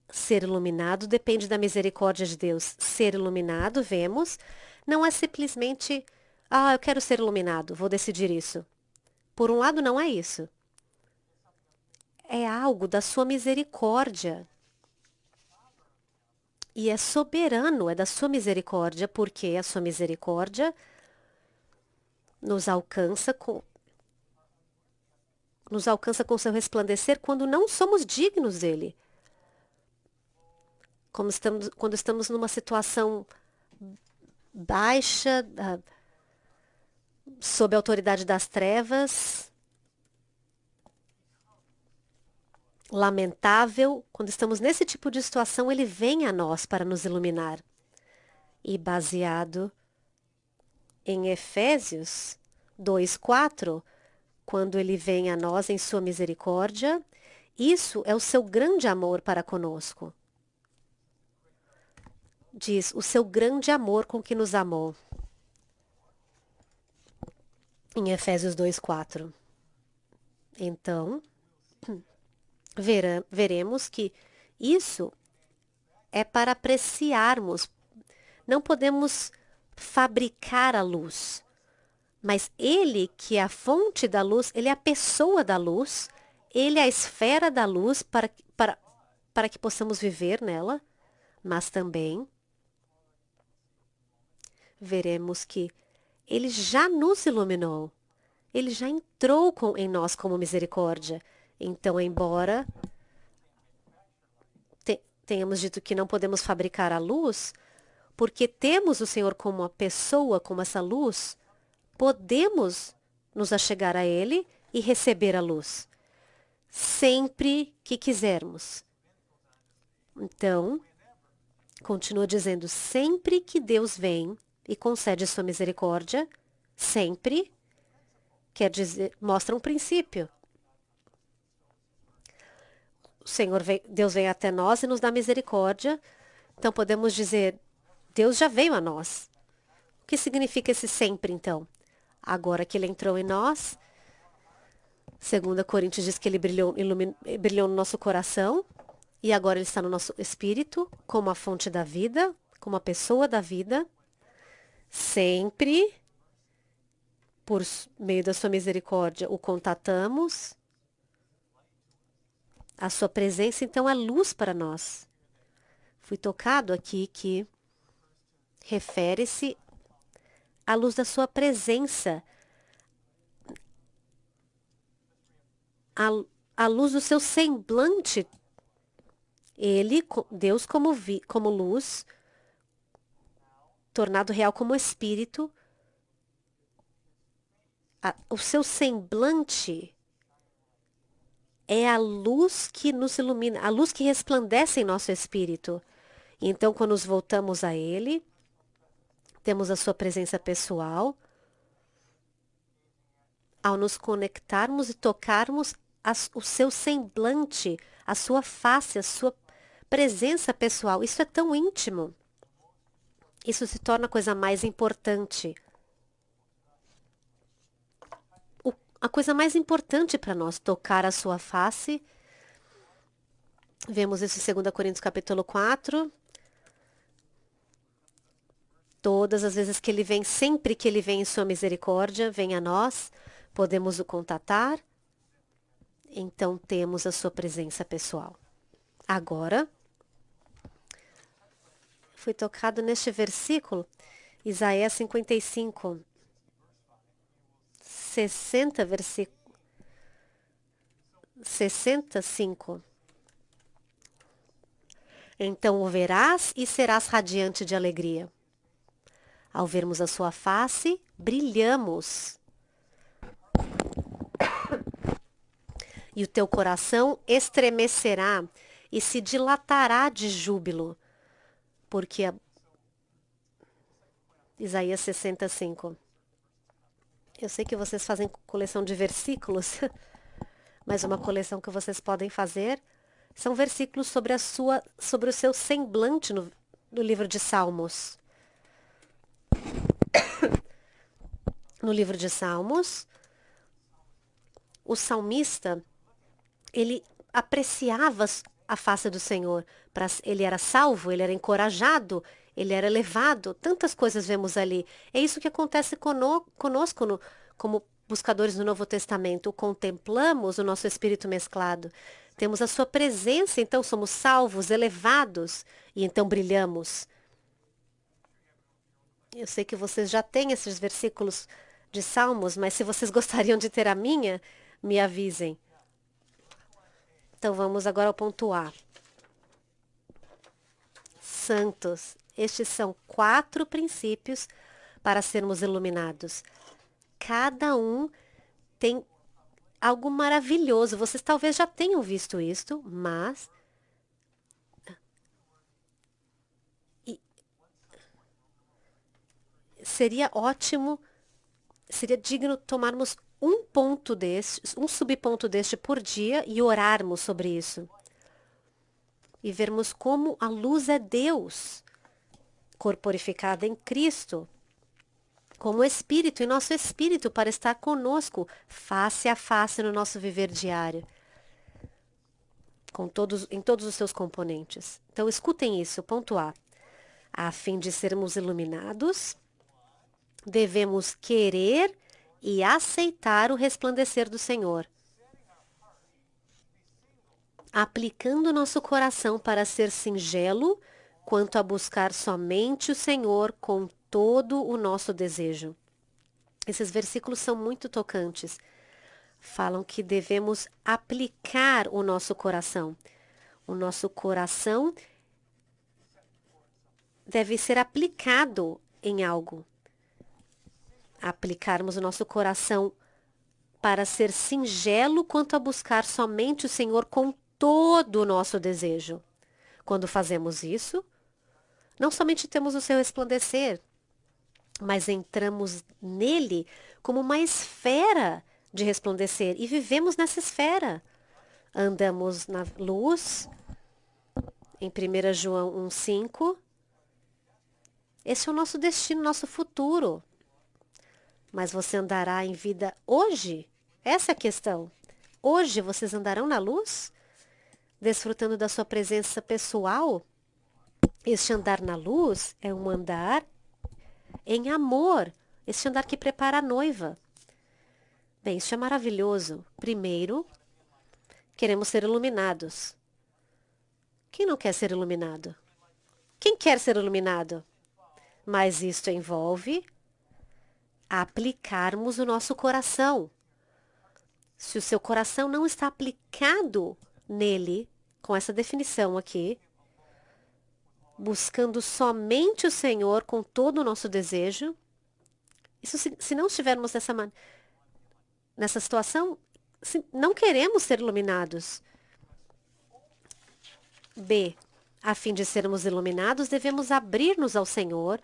ser iluminado depende da misericórdia de Deus. Ser iluminado, vemos, não é simplesmente, eu quero ser iluminado, vou decidir isso. Por um lado, não é isso. É algo da sua misericórdia. E é soberano, é da sua misericórdia, porque a sua misericórdia nos alcança com seu resplandecer quando não somos dignos dele. Quando estamos numa situação baixa, sob a autoridade das trevas, lamentável, quando estamos nesse tipo de situação, ele vem a nós para nos iluminar. E baseado em Efésios 2:4, quando ele vem a nós em sua misericórdia, isso é o seu grande amor para conosco. Diz, o seu grande amor com que nos amou. Em Efésios 2:4. Então, veremos que isso é para apreciarmos. Não podemos fabricar a luz, mas ele que é a fonte da luz, ele é a pessoa da luz, ele é a esfera da luz para que possamos viver nela, mas também veremos que ele já nos iluminou, ele já entrou em nós como misericórdia. Então, embora tenhamos dito que não podemos fabricar a luz, porque temos o Senhor como a pessoa, como essa luz, podemos nos achegar a Ele e receber a luz, sempre que quisermos. Então, continua dizendo, sempre que Deus vem e concede sua misericórdia, sempre, quer dizer, mostra um princípio. Deus vem até nós e nos dá misericórdia. Então podemos dizer, Deus já veio a nós. O que significa esse sempre, então? Agora que ele entrou em nós, 2 Coríntios diz que ele brilhou no nosso coração, e agora ele está no nosso espírito, como a fonte da vida, como a pessoa da vida. Sempre, por meio da sua misericórdia, o contatamos. A sua presença, então, é luz para nós. Fui tocado aqui que refere-se à luz da sua presença, à luz do seu semblante. Deus como luz, tornado real como espírito, o seu semblante é a luz que nos ilumina, a luz que resplandece em nosso espírito. Então, quando nos voltamos a Ele, temos a sua presença pessoal. Ao nos conectarmos e tocarmos o seu semblante, a sua face, a sua presença pessoal, isso é tão íntimo. Isso se torna a coisa mais importante. A coisa mais importante para nós, tocar a sua face. Vemos isso em 2 Coríntios capítulo 4. Todas as vezes que ele vem, sempre que ele vem em sua misericórdia, vem a nós, podemos o contatar. Então temos a sua presença pessoal. Agora, fui tocado neste versículo, Isaías 55, 60, versículo 65. Então o verás e serás radiante de alegria. Ao vermos a sua face, brilhamos. E o teu coração estremecerá e se dilatará de júbilo. Porque Isaías 65. Eu sei que vocês fazem coleção de versículos, mas uma coleção que vocês podem fazer são versículos sobre o seu semblante no livro de Salmos. No livro de Salmos, o salmista, ele apreciava a face do Senhor. Ele era salvo, ele era encorajado, ele era elevado. Tantas coisas vemos ali. É isso que acontece conosco como buscadores do Novo Testamento. Contemplamos o nosso espírito mesclado. Temos a sua presença, então somos salvos, elevados, e então brilhamos. Eu sei que vocês já têm esses versículos de Salmos, mas se vocês gostariam de ter a minha, me avisem. Então vamos agora ao ponto A. Santos. Estes são 4 princípios para sermos iluminados. Cada um tem algo maravilhoso. Vocês talvez já tenham visto isto, mas seria ótimo, seria digno tomarmos um ponto deste, um subponto deste por dia e orarmos sobre isso. E vermos como a luz é Deus, corporificada em Cristo, como Espírito, e nosso Espírito para estar conosco, face a face no nosso viver diário, em todos os seus componentes. Então, escutem isso, ponto A. A fim de sermos iluminados, devemos querer e aceitar o resplandecer do Senhor, aplicando nosso coração para ser singelo quanto a buscar somente o Senhor com todo o nosso desejo. Esses versículos são muito tocantes. Falam que devemos aplicar o nosso coração. O nosso coração deve ser aplicado em algo. Aplicarmos o nosso coração para ser singelo quanto a buscar somente o Senhor com todo o nosso desejo. Quando fazemos isso, não somente temos o seu resplandecer, mas entramos nele como uma esfera de resplandecer e vivemos nessa esfera. Andamos na luz, em 1 João 1,5. Esse é o nosso destino, nosso futuro. Mas você andará em vida hoje? Essa é a questão. Hoje vocês andarão na luz? Desfrutando da sua presença pessoal? Este andar na luz é um andar em amor. Este andar que prepara a noiva. Bem, isso é maravilhoso. Primeiro, queremos ser iluminados. Quem não quer ser iluminado? Quem quer ser iluminado? Mas isto envolve aplicarmos o nosso coração. Se o seu coração não está aplicado nele, com essa definição aqui, buscando somente o Senhor com todo o nosso desejo, isso se não estivermos nessa situação, não queremos ser iluminados. B. A fim de sermos iluminados, devemos abrir-nos ao Senhor,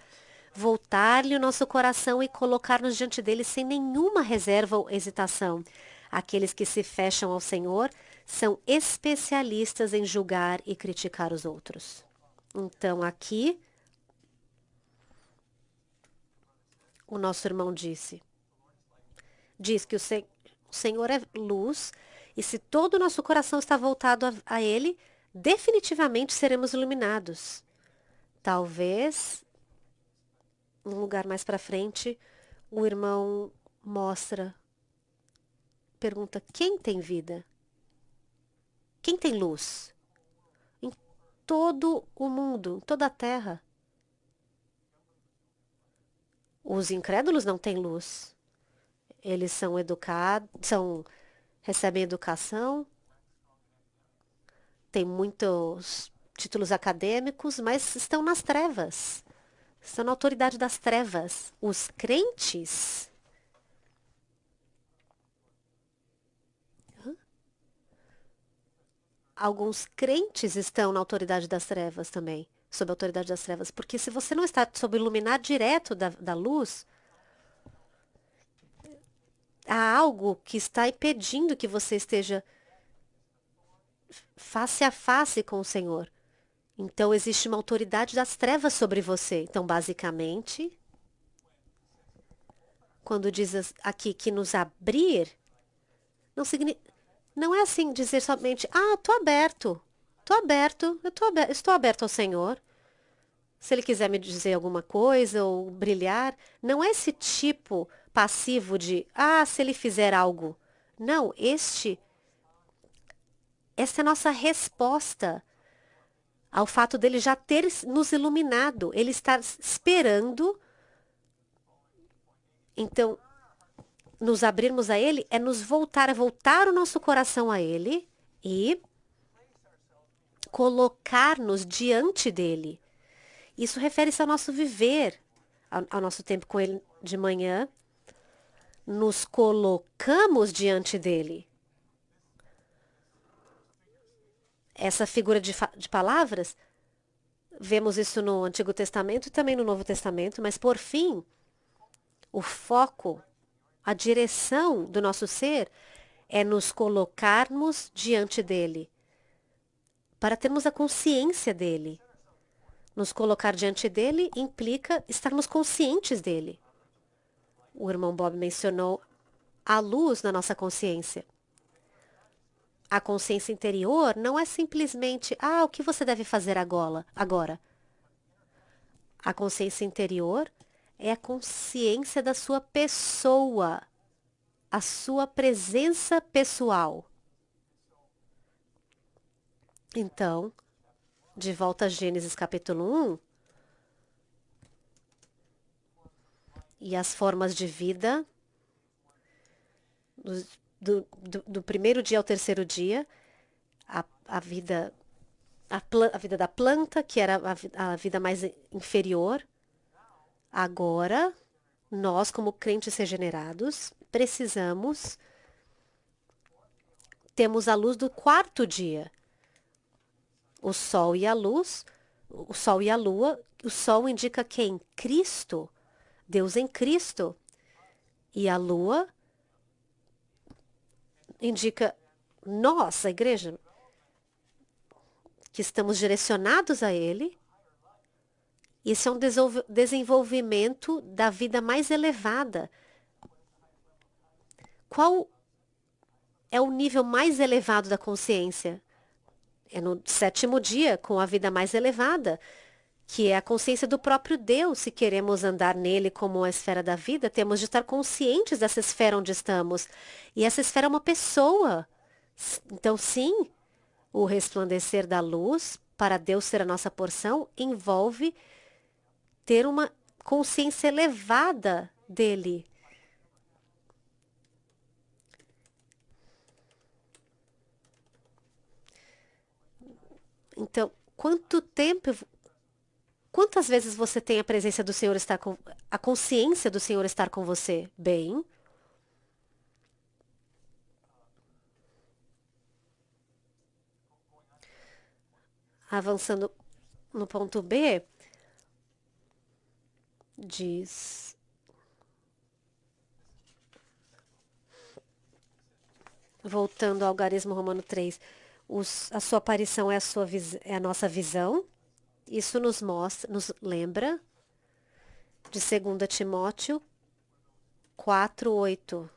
voltar-lhe o nosso coração e colocar-nos diante dele sem nenhuma reserva ou hesitação. Aqueles que se fecham ao Senhor são especialistas em julgar e criticar os outros. Então, aqui, o nosso irmão diz que o Senhor é luz, e se todo o nosso coração está voltado a Ele, definitivamente seremos iluminados. Talvez, um lugar mais para frente, o irmão pergunta, quem tem vida? Quem tem luz? Em todo o mundo, em toda a terra. Os incrédulos não têm luz. Eles são educados, recebem educação, têm muitos títulos acadêmicos, mas estão nas trevas. Estão na autoridade das trevas. Os crentes alguns crentes estão na autoridade das trevas também, sob a autoridade das trevas, porque se você não está sob o iluminar direto da luz, há algo que está impedindo que você esteja face a face com o Senhor. Então, existe uma autoridade das trevas sobre você. Então, basicamente, quando diz aqui que nos abrir, não é assim dizer somente, estou aberto ao Senhor. Se Ele quiser me dizer alguma coisa ou brilhar, não é esse tipo passivo de, se Ele fizer algo. Não, essa é a nossa resposta ao fato dele já ter nos iluminado. Ele está esperando. Então, nos abrirmos a Ele é nos voltar o nosso coração a Ele e colocar-nos diante dele. Isso refere-se ao nosso viver, ao nosso tempo com Ele de manhã. Nos colocamos diante dele. Essa figura de palavras, vemos isso no Antigo Testamento e também no Novo Testamento, mas por fim, o foco, a direção do nosso ser é nos colocarmos diante dele, para termos a consciência dele. Nos colocar diante dele implica estarmos conscientes dele. O irmão Bob mencionou a luz na nossa consciência. A consciência interior não é simplesmente, o que você deve fazer agora. A consciência interior é a consciência da sua pessoa, a sua presença pessoal. Então, de volta a Gênesis capítulo 1, e as formas de vida do primeiro dia ao terceiro dia, a vida da planta, que era a vida mais inferior. Agora, nós, como crentes regenerados, temos a luz do quarto dia. O sol e a luz, o sol e a lua. O sol indica quem? Cristo, Deus em Cristo. E a lua indica nós, a igreja, que estamos direcionados a Ele. Isso é um desenvolvimento da vida mais elevada. Qual é o nível mais elevado da consciência? É no sétimo dia, com a vida mais elevada, que é a consciência do próprio Deus. Se queremos andar nele como a esfera da vida, temos de estar conscientes dessa esfera onde estamos. E essa esfera é uma pessoa. Então, sim, o resplandecer da luz, para Deus ser a nossa porção, envolve ter uma consciência elevada dele. Então, quantas vezes você tem a presença do Senhor estar com, a consciência do Senhor estar com você? Bem, avançando no ponto B, diz: voltando ao algarismo romano 3, a sua aparição é é a nossa visão. Isso nos mostra, nos lembra de 2 Timóteo 4:8.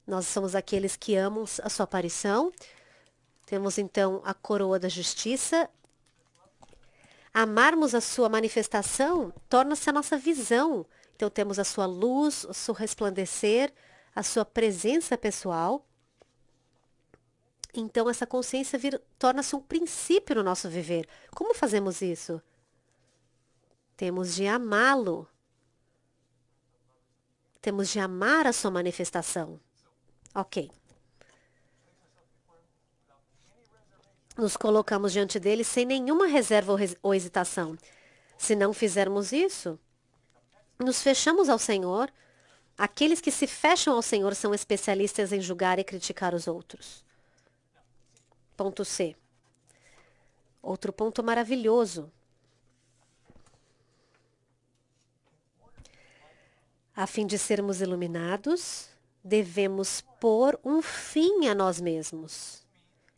Nós somos aqueles que amam a sua aparição. Temos então a coroa da justiça. Amarmos a sua manifestação torna-se a nossa visão. Então temos a sua luz, o seu resplandecer, a sua presença pessoal. Então essa consciência torna-se um princípio no nosso viver. Como fazemos isso? Temos de amá-lo. Temos de amar a sua manifestação. Ok. Nos colocamos diante dele sem nenhuma reserva ou hesitação. Se não fizermos isso, nos fechamos ao Senhor. Aqueles que se fecham ao Senhor são especialistas em julgar e criticar os outros. Ponto C. Outro ponto maravilhoso. A fim de sermos iluminados, devemos pôr um fim a nós mesmos.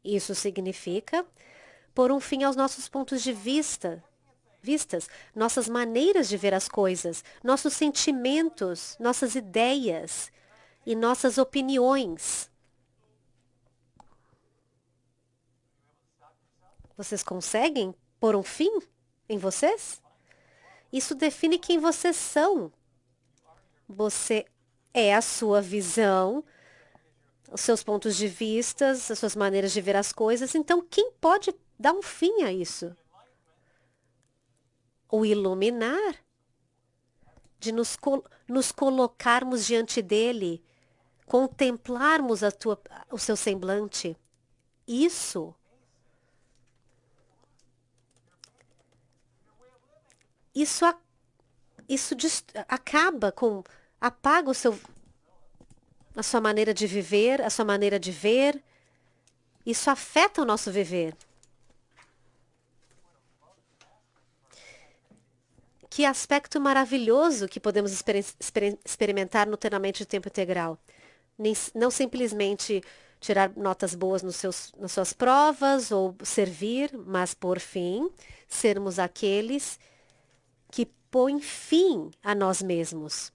Isso significa pôr um fim aos nossos pontos de vistas, nossas maneiras de ver as coisas, nossos sentimentos, nossas ideias e nossas opiniões. Vocês conseguem pôr um fim em vocês? Isso define quem vocês são. Você é a sua visão, os seus pontos de vista, as suas maneiras de ver as coisas. Então, quem pode dar um fim a isso? O iluminar, de nos colocarmos diante dele, contemplarmos o seu semblante. Isso acaba com, apaga a sua maneira de viver, a sua maneira de ver. Isso afeta o nosso viver. Que aspecto maravilhoso que podemos experimentar no treinamento de tempo integral. Não simplesmente tirar notas boas nas suas provas ou servir, mas, por fim, sermos aqueles que põem fim a nós mesmos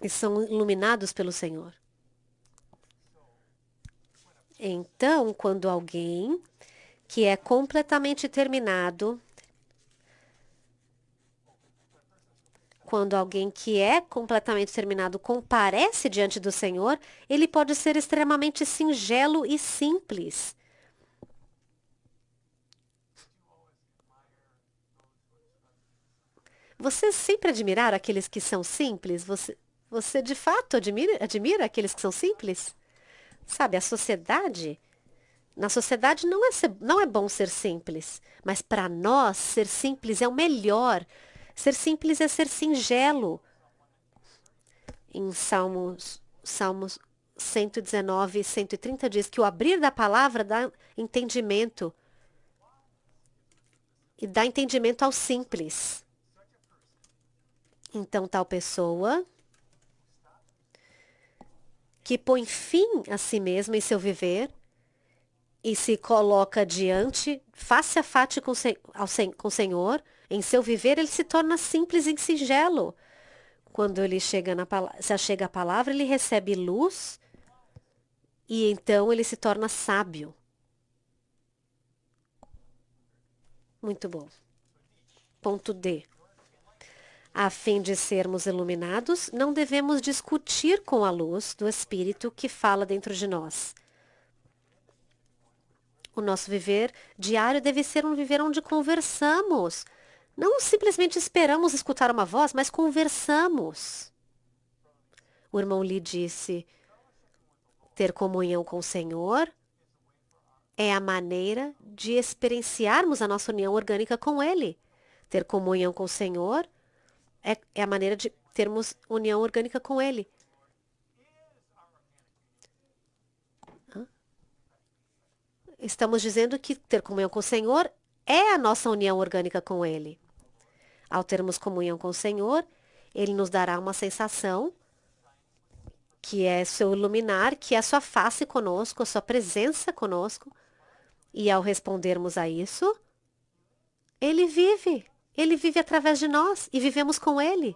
e são iluminados pelo Senhor. Então, quando alguém que é completamente terminado, comparece diante do Senhor, ele pode ser extremamente singelo e simples. Você sempre admirar aqueles que são simples? Você de fato admira aqueles que são simples? Sabe, na sociedade não é bom ser simples, mas para nós ser simples é o melhor. Ser simples é ser singelo. Em Salmos 119 e 130 diz que o abrir da palavra dá entendimento e dá entendimento ao simples. Então, tal pessoa que põe fim a si mesma em seu viver e se coloca diante, face a face com o Senhor, em seu viver, ele se torna simples e singelo. Quando ele se achega à palavra, ele recebe luz e então ele se torna sábio. Muito bom. Ponto D. A fim de sermos iluminados, não devemos discutir com a luz do Espírito que fala dentro de nós. O nosso viver diário deve ser um viver onde conversamos. Não simplesmente esperamos escutar uma voz, mas conversamos. O irmão Lee disse: ter comunhão com o Senhor é a maneira de experienciarmos a nossa união orgânica com Ele. Ter comunhão com o Senhor é a maneira de termos união orgânica com Ele. Estamos dizendo que ter comunhão com o Senhor é a nossa união orgânica com Ele. Ao termos comunhão com o Senhor, Ele nos dará uma sensação que é seu iluminar, que é a sua face conosco, a sua presença conosco. E ao respondermos a isso, Ele vive. Ele vive através de nós e vivemos com Ele.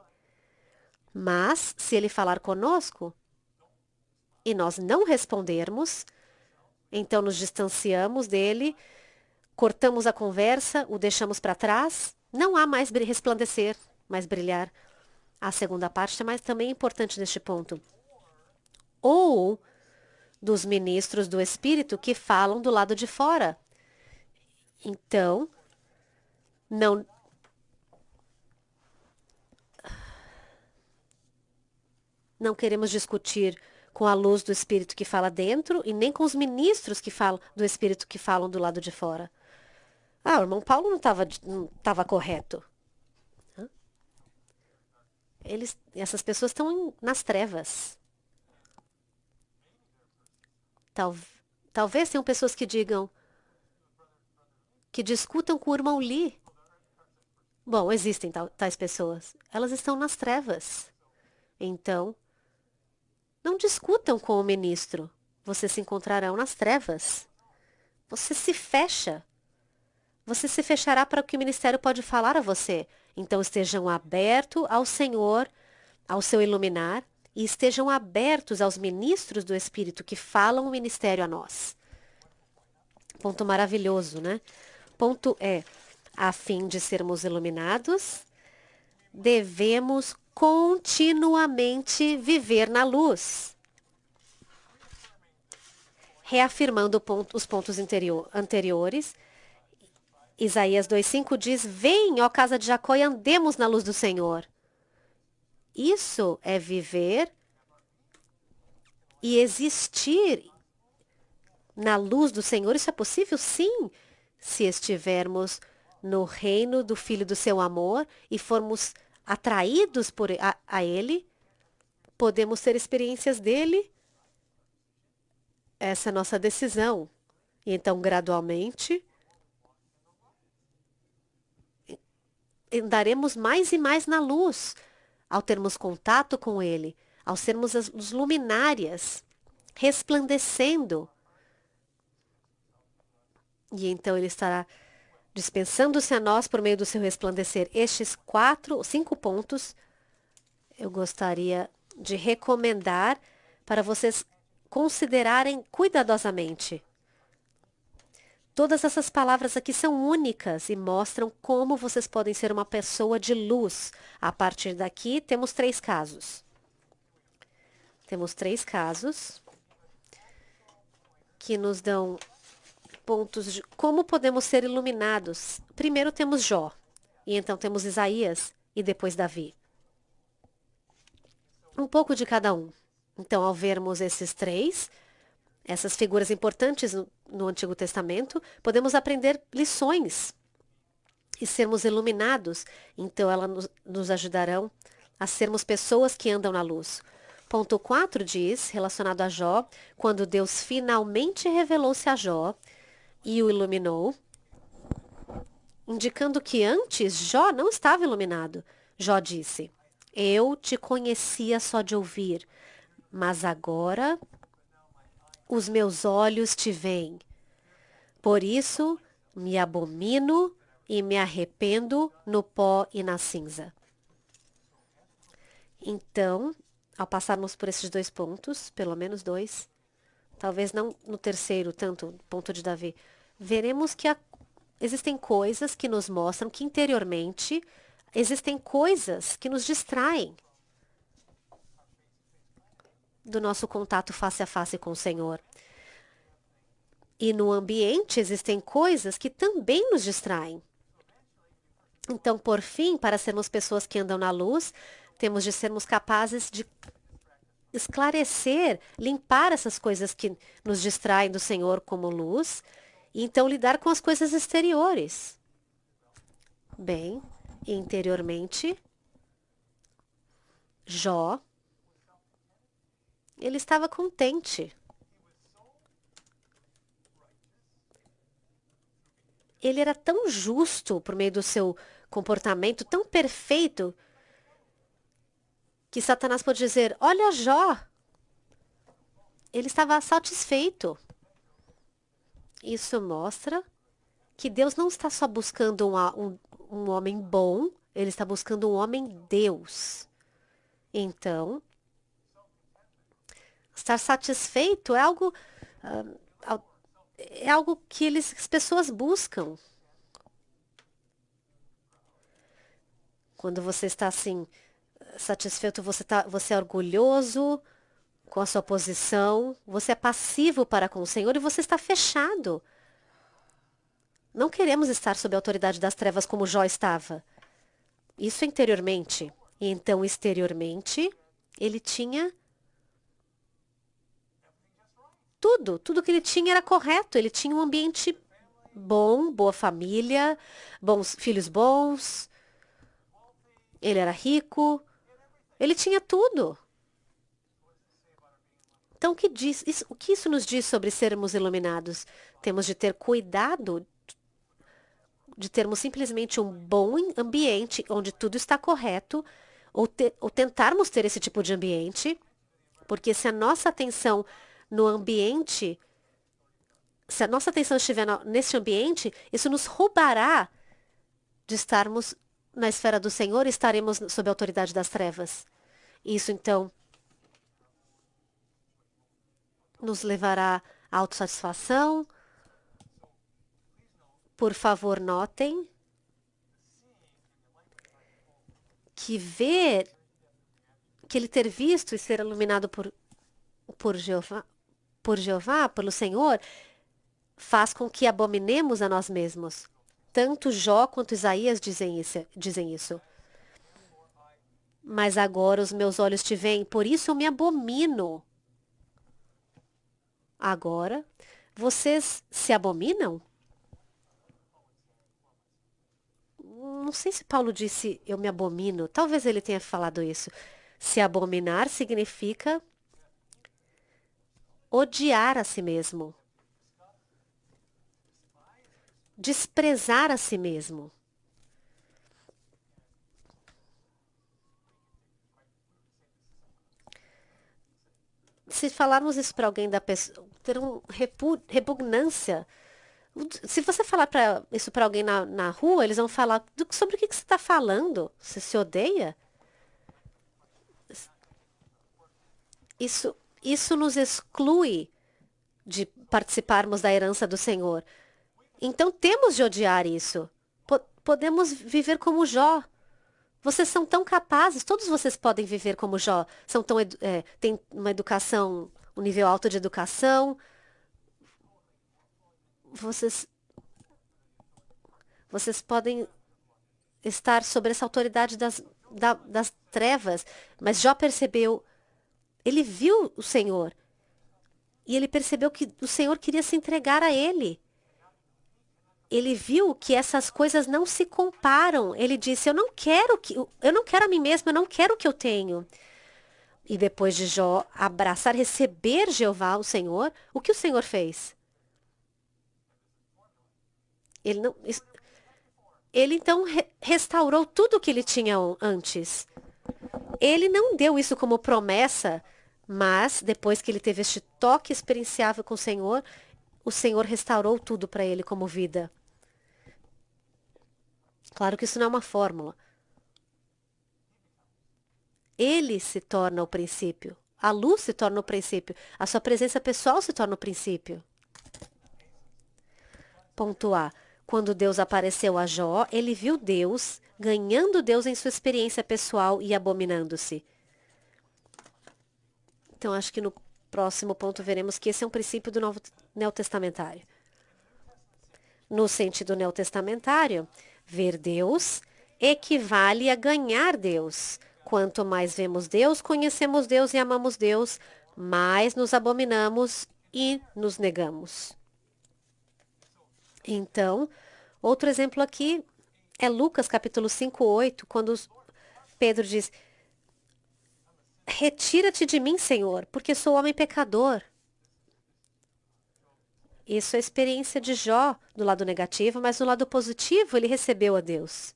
Mas, se Ele falar conosco e nós não respondermos, então nos distanciamos dele, cortamos a conversa, o deixamos para trás, não há mais resplandecer, mais brilhar. A segunda parte é também importante neste ponto. Ou dos ministros do Espírito que falam do lado de fora. Então, não queremos discutir com a luz do Espírito que fala dentro e nem com os ministros que falam do Espírito que falam do lado de fora. O irmão Paulo não estava correto. Essas pessoas estão nas trevas. Talvez tenham pessoas que digam, que discutam com o irmão Lee. Bom, existem tais pessoas. Elas estão nas trevas. Então, não discutam com o ministro. Vocês se encontrarão nas trevas. Você se fecha. Você se fechará para o que o ministério pode falar a você. Então estejam abertos ao Senhor, ao seu iluminar, e estejam abertos aos ministros do Espírito que falam o ministério a nós. Ponto maravilhoso, né? Ponto é, a fim de sermos iluminados, devemos continuamente viver na luz. Reafirmando os pontos anteriores, Isaías 2:5 diz: vem, ó casa de Jacó, e andemos na luz do Senhor. Isso é viver e existir na luz do Senhor. Isso é possível? Sim, se estivermos no reino do Filho do seu amor e formos atraídos a Ele, podemos ter experiências dele. Essa é a nossa decisão. E então, gradualmente, andaremos mais e mais na luz, ao termos contato com Ele, ao sermos as luminárias, resplandecendo. E então Ele estará dispensando-se a nós por meio do seu resplandecer. Estes 5 pontos eu gostaria de recomendar para vocês considerarem cuidadosamente. Todas essas palavras aqui são únicas e mostram como vocês podem ser uma pessoa de luz. A partir daqui, temos 3 casos. Temos 3 casos que nos dão pontos de como podemos ser iluminados. Primeiro temos Jó, e então temos Isaías e depois Davi. Um pouco de cada um. Então, ao vermos esses 3, essas figuras importantes no Antigo Testamento, podemos aprender lições e sermos iluminados. Então, elas nos ajudarão a sermos pessoas que andam na luz. Ponto 4 diz, relacionado a Jó, quando Deus finalmente revelou-se a Jó e o iluminou, indicando que antes Jó não estava iluminado. Jó disse: eu te conhecia só de ouvir, mas agora os meus olhos te veem. Por isso me abomino e me arrependo no pó e na cinza. Então, ao passarmos por esses 2 pontos, pelo menos 2, talvez não no terceiro, tanto ponto de Davi, veremos que existem coisas que nos mostram que interiormente existem coisas que nos distraem do nosso contato face a face com o Senhor. E no ambiente existem coisas que também nos distraem. Então, por fim, para sermos pessoas que andam na luz, temos de sermos capazes de esclarecer, limpar essas coisas que nos distraem do Senhor como luz, e então lidar com as coisas exteriores. Bem, interiormente, Jó, ele estava contente. Ele era tão justo por meio do seu comportamento, tão perfeito, que Satanás pode dizer: Olha Jó, ele estava satisfeito. Isso mostra que Deus não está só buscando um homem bom, ele está buscando um homem Deus. Então, estar satisfeito é algo que as pessoas buscam. Quando você está assim, satisfeito, você é orgulhoso com a sua posição, você é passivo para com o Senhor e você está fechado. Não queremos estar sob a autoridade das trevas como Jó estava. Isso interiormente. E então, exteriormente, ele tinha tudo que ele tinha era correto. Ele tinha um ambiente bom, boa família, bons filhos bons. Ele era rico. Ele tinha tudo. Então, o que isso nos diz sobre sermos iluminados? Temos de ter cuidado de termos simplesmente um bom ambiente onde tudo está correto, ou tentarmos ter esse tipo de ambiente, porque se a nossa atenção no ambiente, se a nossa atenção estiver nesse ambiente, isso nos roubará de estarmos na esfera do Senhor e estaremos sob a autoridade das trevas. Isso, então, nos levará à autossatisfação. Por favor, notem que ele ter visto e ser iluminado por Jeová, pelo Senhor, faz com que abominemos a nós mesmos. Tanto Jó quanto Isaías dizem isso. Mas agora os meus olhos te veem, por isso eu me abomino. Agora, vocês se abominam? Não sei se Paulo disse eu me abomino. Talvez ele tenha falado isso. Se abominar significa odiar a si mesmo, desprezar a si mesmo. Se falarmos isso para alguém da pessoa, ter repugnância. Se você falar isso para alguém na rua, eles vão falar sobre o que você está falando. Você se odeia? Isso nos exclui de participarmos da herança do Senhor. Então temos de odiar isso. Podemos viver como Jó. Vocês são tão capazes, todos vocês podem viver como Jó. Têm uma educação, um nível alto de educação. Vocês podem estar sob essa autoridade das trevas. Mas Jó percebeu, ele viu o Senhor. E ele percebeu que o Senhor queria se entregar a ele. Ele viu que essas coisas não se comparam. Ele disse: eu não quero a mim mesmo, eu não quero o que eu tenho. E depois de Jó abraçar, receber Jeová, o Senhor, o que o Senhor fez? Ele não, ele então restaurou tudo o que ele tinha antes. Ele não deu isso como promessa, mas depois que ele teve este toque experienciável com o Senhor restaurou tudo para ele como vida. Claro que isso não é uma fórmula. Ele se torna o princípio. A luz se torna o princípio. A sua presença pessoal se torna o princípio. Ponto A. Quando Deus apareceu a Jó, ele viu Deus, ganhando Deus em sua experiência pessoal e abominando-se. Então, acho que no próximo ponto veremos que esse é um princípio do neotestamentário. No sentido neotestamentário, ver Deus equivale a ganhar Deus. Quanto mais vemos Deus, conhecemos Deus e amamos Deus, mais nos abominamos e nos negamos. Então, outro exemplo aqui é Lucas capítulo 5:8, quando Pedro diz: Retira-te de mim, Senhor, porque sou homem pecador. Isso é a experiência de Jó do lado negativo, mas no lado positivo ele recebeu a Deus.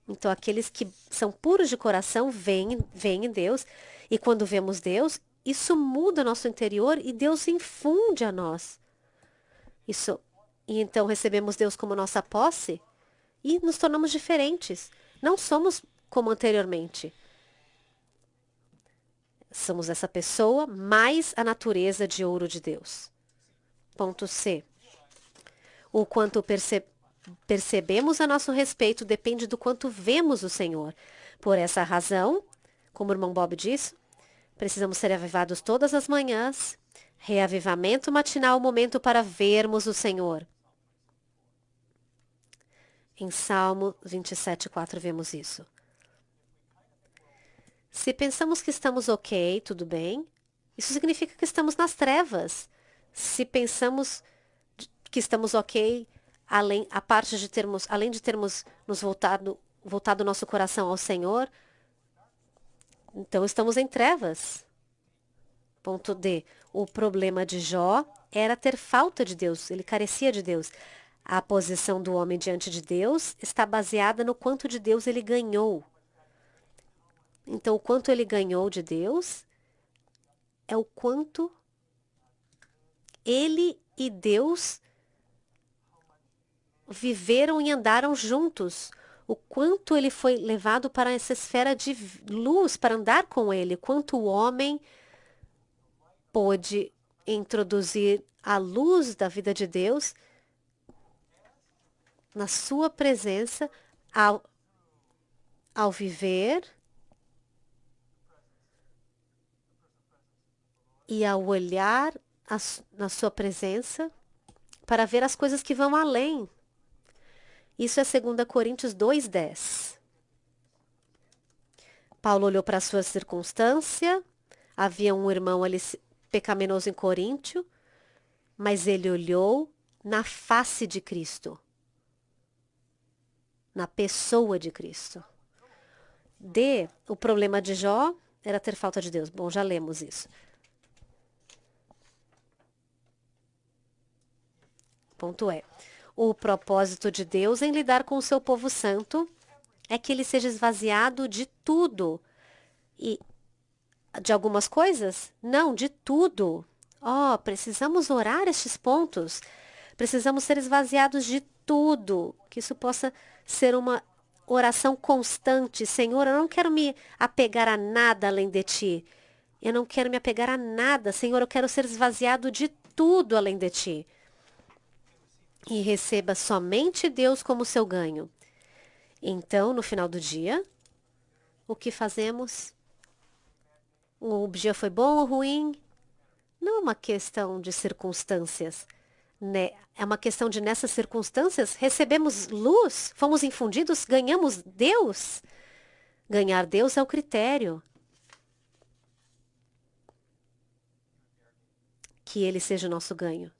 Então, aqueles que são puros de coração veem em Deus, e quando vemos Deus, isso muda nosso interior e Deus infunde a nós. Isso, e então recebemos Deus como nossa posse e nos tornamos diferentes. Não somos como anteriormente. Somos essa pessoa mais a natureza de ouro de Deus. Ponto C. O quanto percebemos a nosso respeito depende do quanto vemos o Senhor. Por essa razão, como o irmão Bob disse, precisamos ser avivados todas as manhãs. Reavivamento matinal, momento para vermos o Senhor. Em Salmo 27:4 vemos isso. Se pensamos que estamos ok, tudo bem, isso significa que estamos nas trevas. Se pensamos que estamos ok, além de termos nos voltado nosso coração ao Senhor, então estamos em trevas. Ponto D. O problema de Jó era ter falta de Deus, ele carecia de Deus. A posição do homem diante de Deus está baseada no quanto de Deus ele ganhou. Então, o quanto ele ganhou de Deus é o quanto ele e Deus viveram e andaram juntos. O quanto ele foi levado para essa esfera de luz, para andar com ele. Quanto o homem pôde introduzir a luz da vida de Deus na sua presença ao viver e ao olhar na sua presença para ver as coisas que vão além. Isso é 2 Coríntios 2:10. Paulo olhou para a sua circunstância, havia um irmão ali pecaminoso em Coríntio, mas ele olhou na face de Cristo, na pessoa de Cristo. D, o problema de Jó era ter falta de Deus. Bom, já lemos isso. Ponto E. O propósito de Deus em lidar com o seu povo santo é que ele seja esvaziado de tudo. E de algumas coisas? Não, de tudo. Precisamos orar estes pontos. Precisamos ser esvaziados de tudo. Que isso possa ser uma oração constante. Senhor, eu não quero me apegar a nada além de ti. Eu não quero me apegar a nada. Senhor, eu quero ser esvaziado de tudo além de ti. E receba somente Deus como seu ganho. Então, no final do dia, o que fazemos? O dia foi bom ou ruim? Não é uma questão de circunstâncias, né? É uma questão de, nessas circunstâncias, recebemos luz, fomos infundidos, ganhamos Deus. Ganhar Deus é o critério. Que Ele seja o nosso ganho.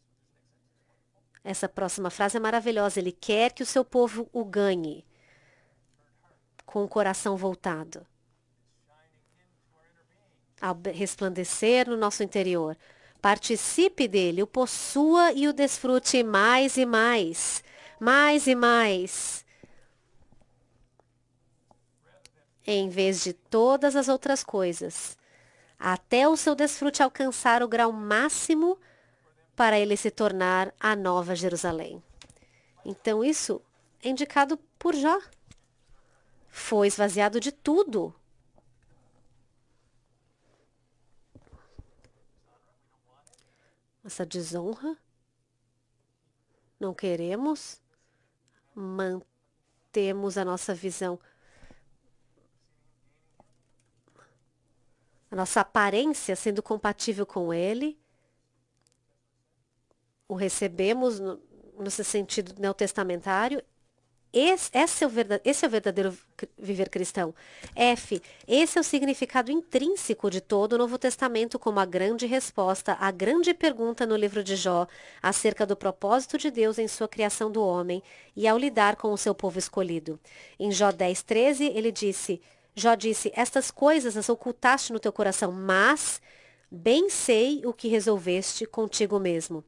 Essa próxima frase é maravilhosa. Ele quer que o seu povo o ganhe com o coração voltado ao resplandecer no nosso interior. Participe dele, o possua e o desfrute mais e mais, mais e mais. Em vez de todas as outras coisas, até o seu desfrute alcançar o grau máximo para ele se tornar a nova Jerusalém. Então isso é indicado por Jó. Foi esvaziado de tudo. Essa desonra, não queremos, mantemos a nossa visão, a nossa aparência sendo compatível com ele, o recebemos no sentido neotestamentário. Esse é o verdadeiro viver cristão. F. Esse é o significado intrínseco de todo o Novo Testamento como a grande resposta à grande pergunta no livro de Jó acerca do propósito de Deus em sua criação do homem e ao lidar com o seu povo escolhido. Em Jó 10:13, Jó disse, estas coisas as ocultaste no teu coração, mas bem sei o que resolveste contigo mesmo.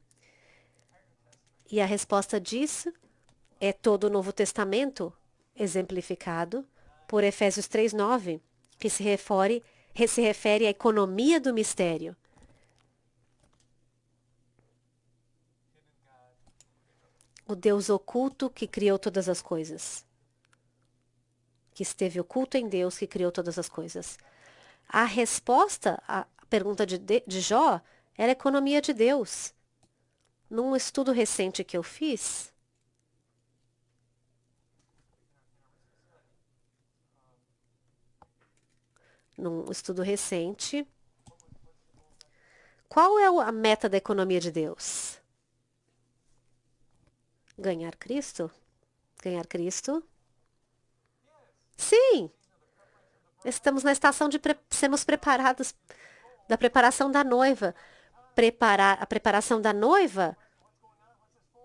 E a resposta disso é todo o Novo Testamento exemplificado por Efésios 3:9, que se refere à economia do mistério. O Deus oculto que criou todas as coisas. Que esteve oculto em Deus que criou todas as coisas. A resposta à pergunta de Jó era a economia de Deus. Num estudo recente que eu fiz, qual é a meta da economia de Deus? Ganhar Cristo? Ganhar Cristo? Sim! Estamos na estação de sermos preparados, da preparação da noiva. A preparação da noiva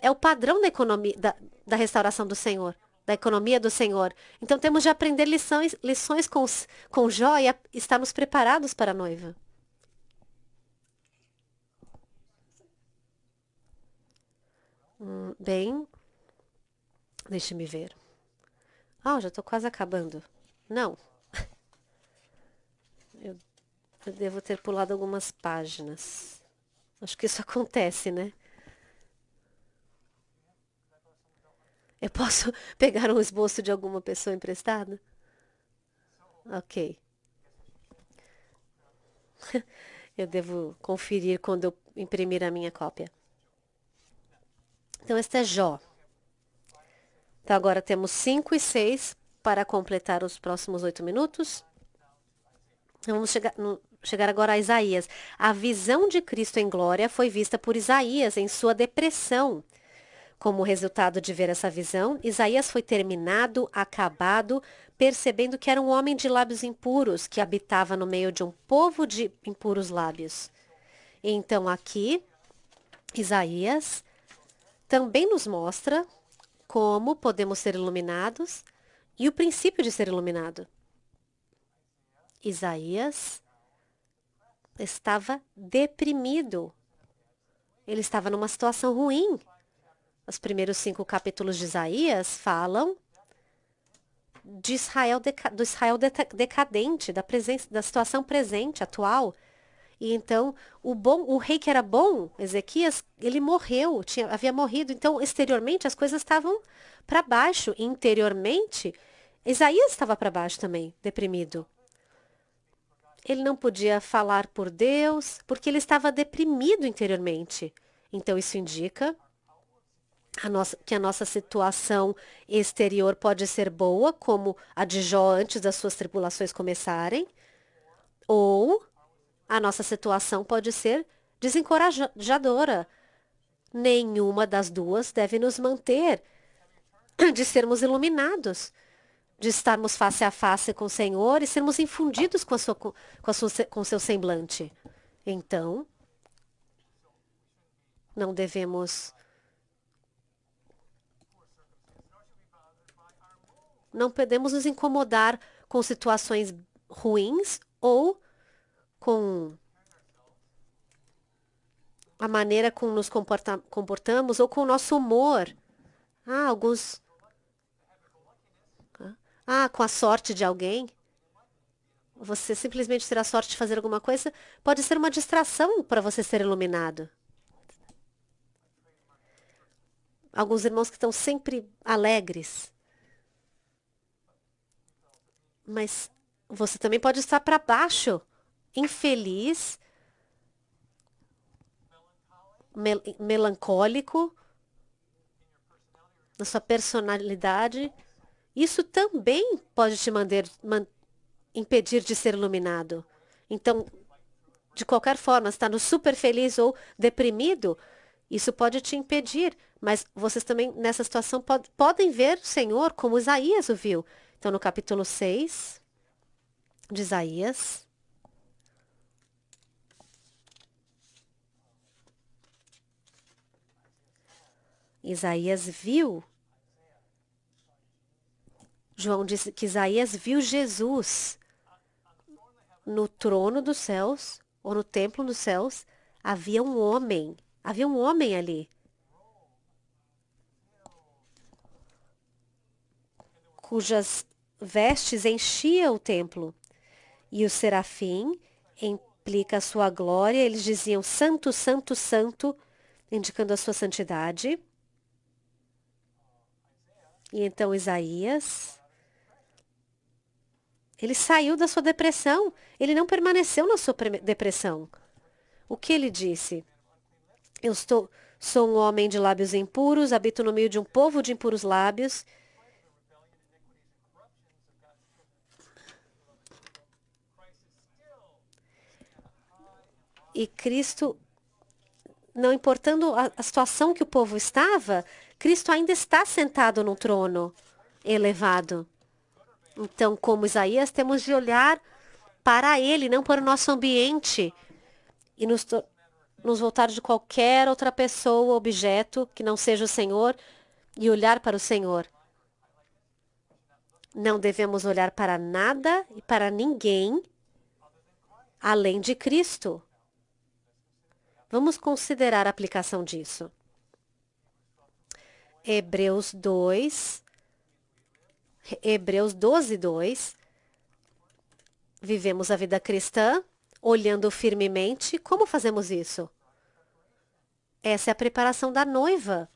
é o padrão da economia, da restauração do Senhor, da economia do Senhor. Então temos de aprender lições com Jó e estarmos preparados para a noiva. Bem, deixe-me ver. Já estou quase acabando. Não. Eu devo ter pulado algumas páginas. Acho que isso acontece, né? Eu posso pegar um esboço de alguma pessoa emprestada? Ok. Eu devo conferir quando eu imprimir a minha cópia. Então, este é Jó. Então, agora temos 5 e 6 para completar os próximos 8 minutos. Então, vamos chegar agora a Isaías. A visão de Cristo em glória foi vista por Isaías em sua depressão. Como resultado de ver essa visão, Isaías foi terminado, acabado, percebendo que era um homem de lábios impuros, que habitava no meio de um povo de impuros lábios. Então, aqui, Isaías também nos mostra como podemos ser iluminados e o princípio de ser iluminado. Isaías estava deprimido. Ele estava numa situação ruim. Os primeiros 5 capítulos de Isaías falam do Israel decadente, da situação presente, atual. E então, o rei que era bom, Ezequias, ele morreu, havia morrido. Então, exteriormente, as coisas estavam para baixo. E interiormente, Isaías estava para baixo também, deprimido. Ele não podia falar por Deus, porque ele estava deprimido interiormente. Então, isso indica que a nossa situação exterior pode ser boa, como a de Jó antes das suas tribulações começarem, ou a nossa situação pode ser desencorajadora. Nenhuma das duas deve nos manter de sermos iluminados, de estarmos face a face com o Senhor e sermos infundidos com o seu semblante. Então, não devemos. Não podemos nos incomodar com situações ruins ou com a maneira como nos comportamos ou com o nosso humor. Com a sorte de alguém. Você simplesmente ter a sorte de fazer alguma coisa pode ser uma distração para você ser iluminado. Alguns irmãos que estão sempre alegres. Mas você também pode estar para baixo, infeliz, melancólico, na sua personalidade. Isso também pode te impedir de ser iluminado. Então, de qualquer forma, está no super feliz ou deprimido, Isso pode te impedir, mas vocês também, nessa situação, podem ver o Senhor como Isaías o viu. Então, no capítulo 6 de Isaías, Isaías viu, João disse que Isaías viu Jesus no trono dos céus, ou no templo dos céus, havia um homem ali, cujas vestes enchiam o templo. E o serafim implica a sua glória, eles diziam santo, santo, santo, indicando a sua santidade. E então Isaías, ele saiu da sua depressão, ele não permaneceu na sua depressão. O que ele disse? Sou um homem de lábios impuros, habito no meio de um povo de impuros lábios. E Cristo, não importando a situação que o povo estava, Cristo ainda está sentado no trono elevado. Então, como Isaías, temos de olhar para ele, não para o nosso ambiente, e nos voltar de qualquer outra pessoa, objeto, que não seja o Senhor, e olhar para o Senhor. Não devemos olhar para nada e para ninguém além de Cristo. Vamos considerar a aplicação disso. Hebreus 12, 2. Vivemos a vida cristã olhando firmemente. Como fazemos isso? Essa é a preparação da noiva.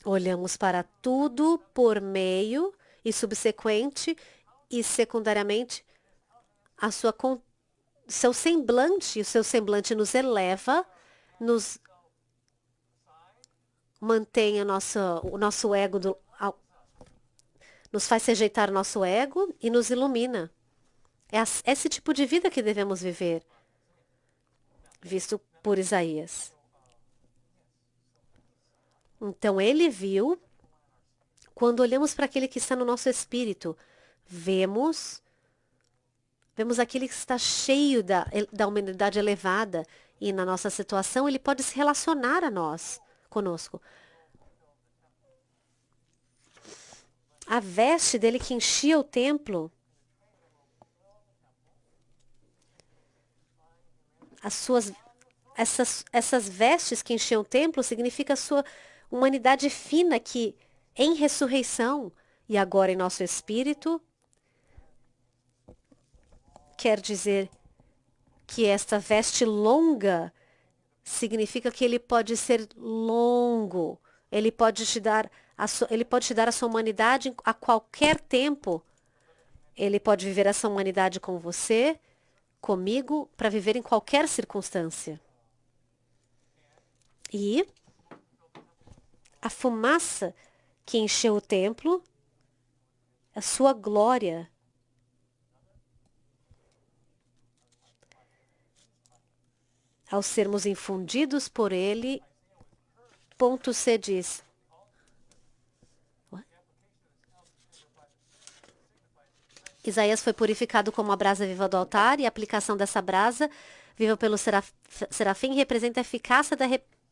Olhamos para tudo por meio e subsequente e secundariamente seu semblante. O seu semblante nos eleva, nos mantém o nosso ego, nos faz rejeitar o nosso ego e nos ilumina. É esse tipo de vida que devemos viver, visto por Isaías. Então ele viu, quando olhamos para aquele que está no nosso espírito, vemos aquele que está cheio da humanidade elevada e na nossa situação ele pode se relacionar conosco. A veste dele que enchia o templo, essas vestes que enchiam o templo significa a sua humanidade fina que em ressurreição e agora em nosso espírito quer dizer que esta veste longa significa que ele pode ser longo, ele pode te dar a sua humanidade a qualquer tempo. Ele pode viver essa humanidade com você, comigo, para viver em qualquer circunstância. E a fumaça que encheu o templo, a sua glória, ao sermos infundidos por ele, ponto C diz. Isaías foi purificado como a brasa viva do altar e a aplicação dessa brasa viva pelo serafim representa a eficácia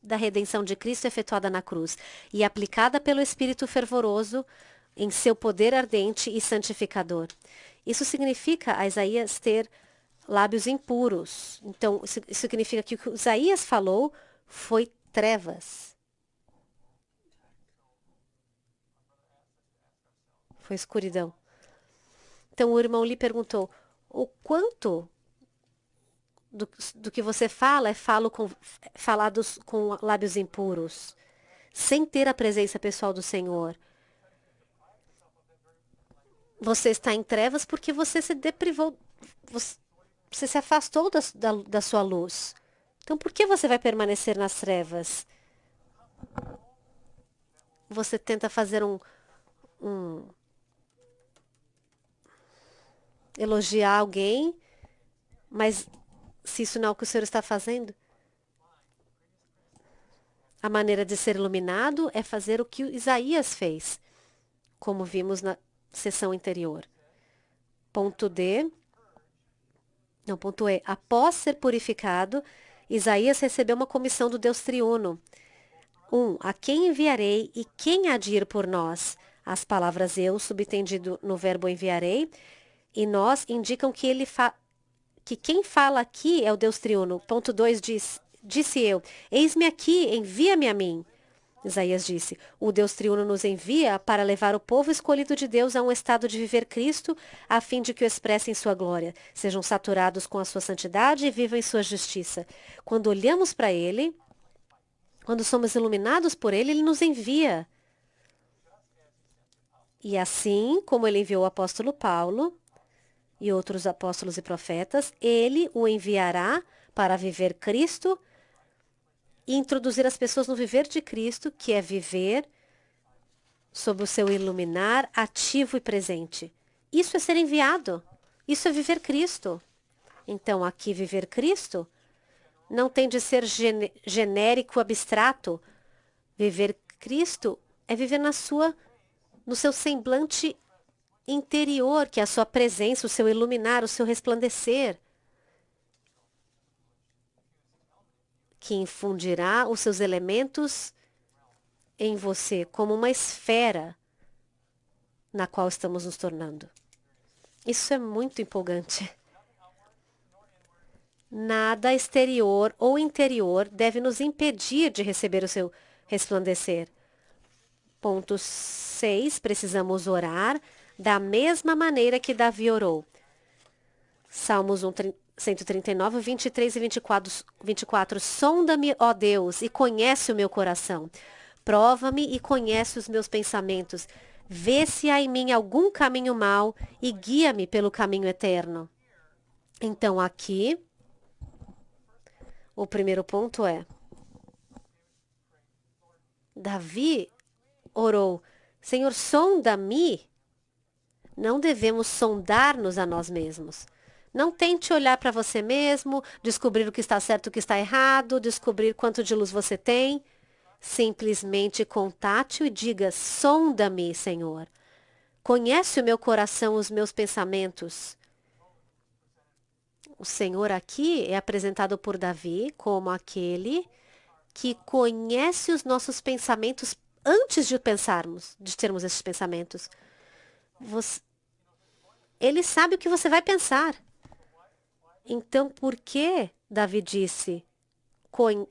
da redenção de Cristo efetuada na cruz e aplicada pelo Espírito fervoroso em seu poder ardente e santificador. Isso significa a Isaías ter lábios impuros. Então, isso significa que o que Isaías falou foi trevas. Foi escuridão. Então o irmão lhe perguntou: o quanto do que você fala é falados com lábios impuros, sem ter a presença pessoal do Senhor? Você está em trevas porque você se deprivou, você se afastou da sua luz. Então por que você vai permanecer nas trevas? Você tenta fazer elogiar alguém, mas se isso não é o que o Senhor está fazendo, A maneira de ser iluminado é fazer o que Isaías fez, como vimos na sessão anterior. Ponto D. Não, ponto E. Após ser purificado, Isaías recebeu uma comissão do Deus triuno. 1. A quem enviarei e quem há de ir por nós? As palavras eu, subtendido no verbo enviarei, e nós indicam que quem fala aqui é o Deus triuno. Ponto 2 diz, disse eu, eis-me aqui, envia-me a mim. Isaías disse, o Deus triuno nos envia para levar o povo escolhido de Deus a um estado de viver Cristo, a fim de que o expressem sua glória, sejam saturados com a sua santidade e vivam em sua justiça. Quando olhamos para Ele, quando somos iluminados por Ele, Ele nos envia. E assim como Ele enviou o apóstolo Paulo e outros apóstolos e profetas, Ele o enviará para viver Cristo e introduzir as pessoas no viver de Cristo, que é viver sob o seu iluminar ativo e presente. Isso é ser enviado. Isso é viver Cristo. Então, aqui, viver Cristo não tem de ser genérico, abstrato. Viver Cristo é viver no seu semblante interior, que é a sua presença, o seu iluminar, o seu resplandecer, que infundirá os seus elementos em você, como uma esfera na qual estamos nos tornando. Isso é muito empolgante. Nada exterior ou interior deve nos impedir de receber o seu resplandecer. Ponto 6. Precisamos orar da mesma maneira que Davi orou. Salmos 139, 23 e 24. Sonda-me, ó Deus, e conhece o meu coração. Prova-me e conhece os meus pensamentos. Vê se há em mim algum caminho mau e guia-me pelo caminho eterno. Então, aqui, o primeiro ponto é: Davi orou, Senhor, sonda-me. Não devemos sondar-nos a nós mesmos. Não tente olhar para você mesmo, descobrir o que está certo e o que está errado, descobrir quanto de luz você tem. Simplesmente contate-o e diga, sonda-me, Senhor. Conhece o meu coração, os meus pensamentos. O Senhor aqui é apresentado por Davi como aquele que conhece os nossos pensamentos antes de pensarmos, de termos esses pensamentos. Ele sabe o que você vai pensar. Então, por que Davi disse,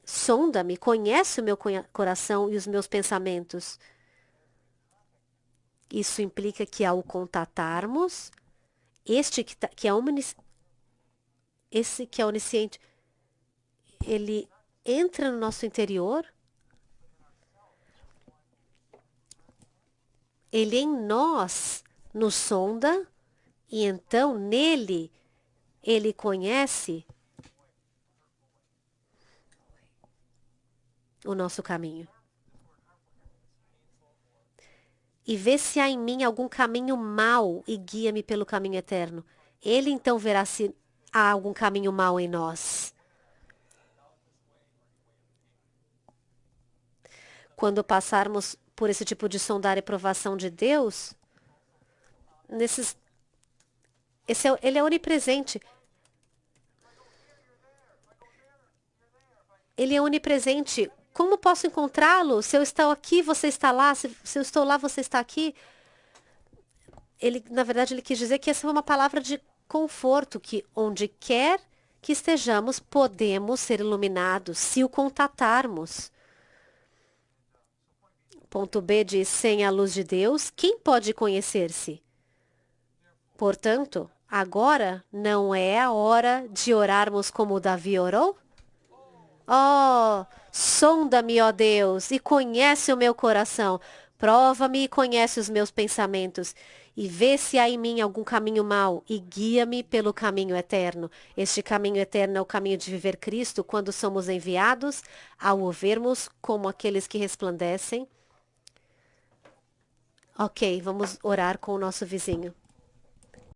sonda-me, conhece o meu coração e os meus pensamentos? Isso implica que ao contatarmos, esse que é onisciente, ele entra no nosso interior, ele em nós nos sonda, e então nele ele conhece o nosso caminho. E vê se há em mim algum caminho mau e guia-me pelo caminho eterno. Ele então verá se há algum caminho mau em nós. Quando passarmos por esse tipo de sondar e provação de Deus, ele é onipresente. Ele é onipresente. Como posso encontrá-lo? Se eu estou aqui, você está lá. Se eu estou lá, você está aqui. Na verdade, ele quis dizer que essa é uma palavra de conforto, que onde quer que estejamos, podemos ser iluminados se o contatarmos. Ponto B diz, sem a luz de Deus, quem pode conhecer-se? Portanto, agora não é a hora de orarmos como Davi orou? Oh, sonda-me, ó Deus, e conhece o meu coração. Prova-me e conhece os meus pensamentos. E vê se há em mim algum caminho mau, e guia-me pelo caminho eterno. Este caminho eterno é o caminho de viver Cristo quando somos enviados, ao o vermos como aqueles que resplandecem. Ok, vamos orar com o nosso vizinho.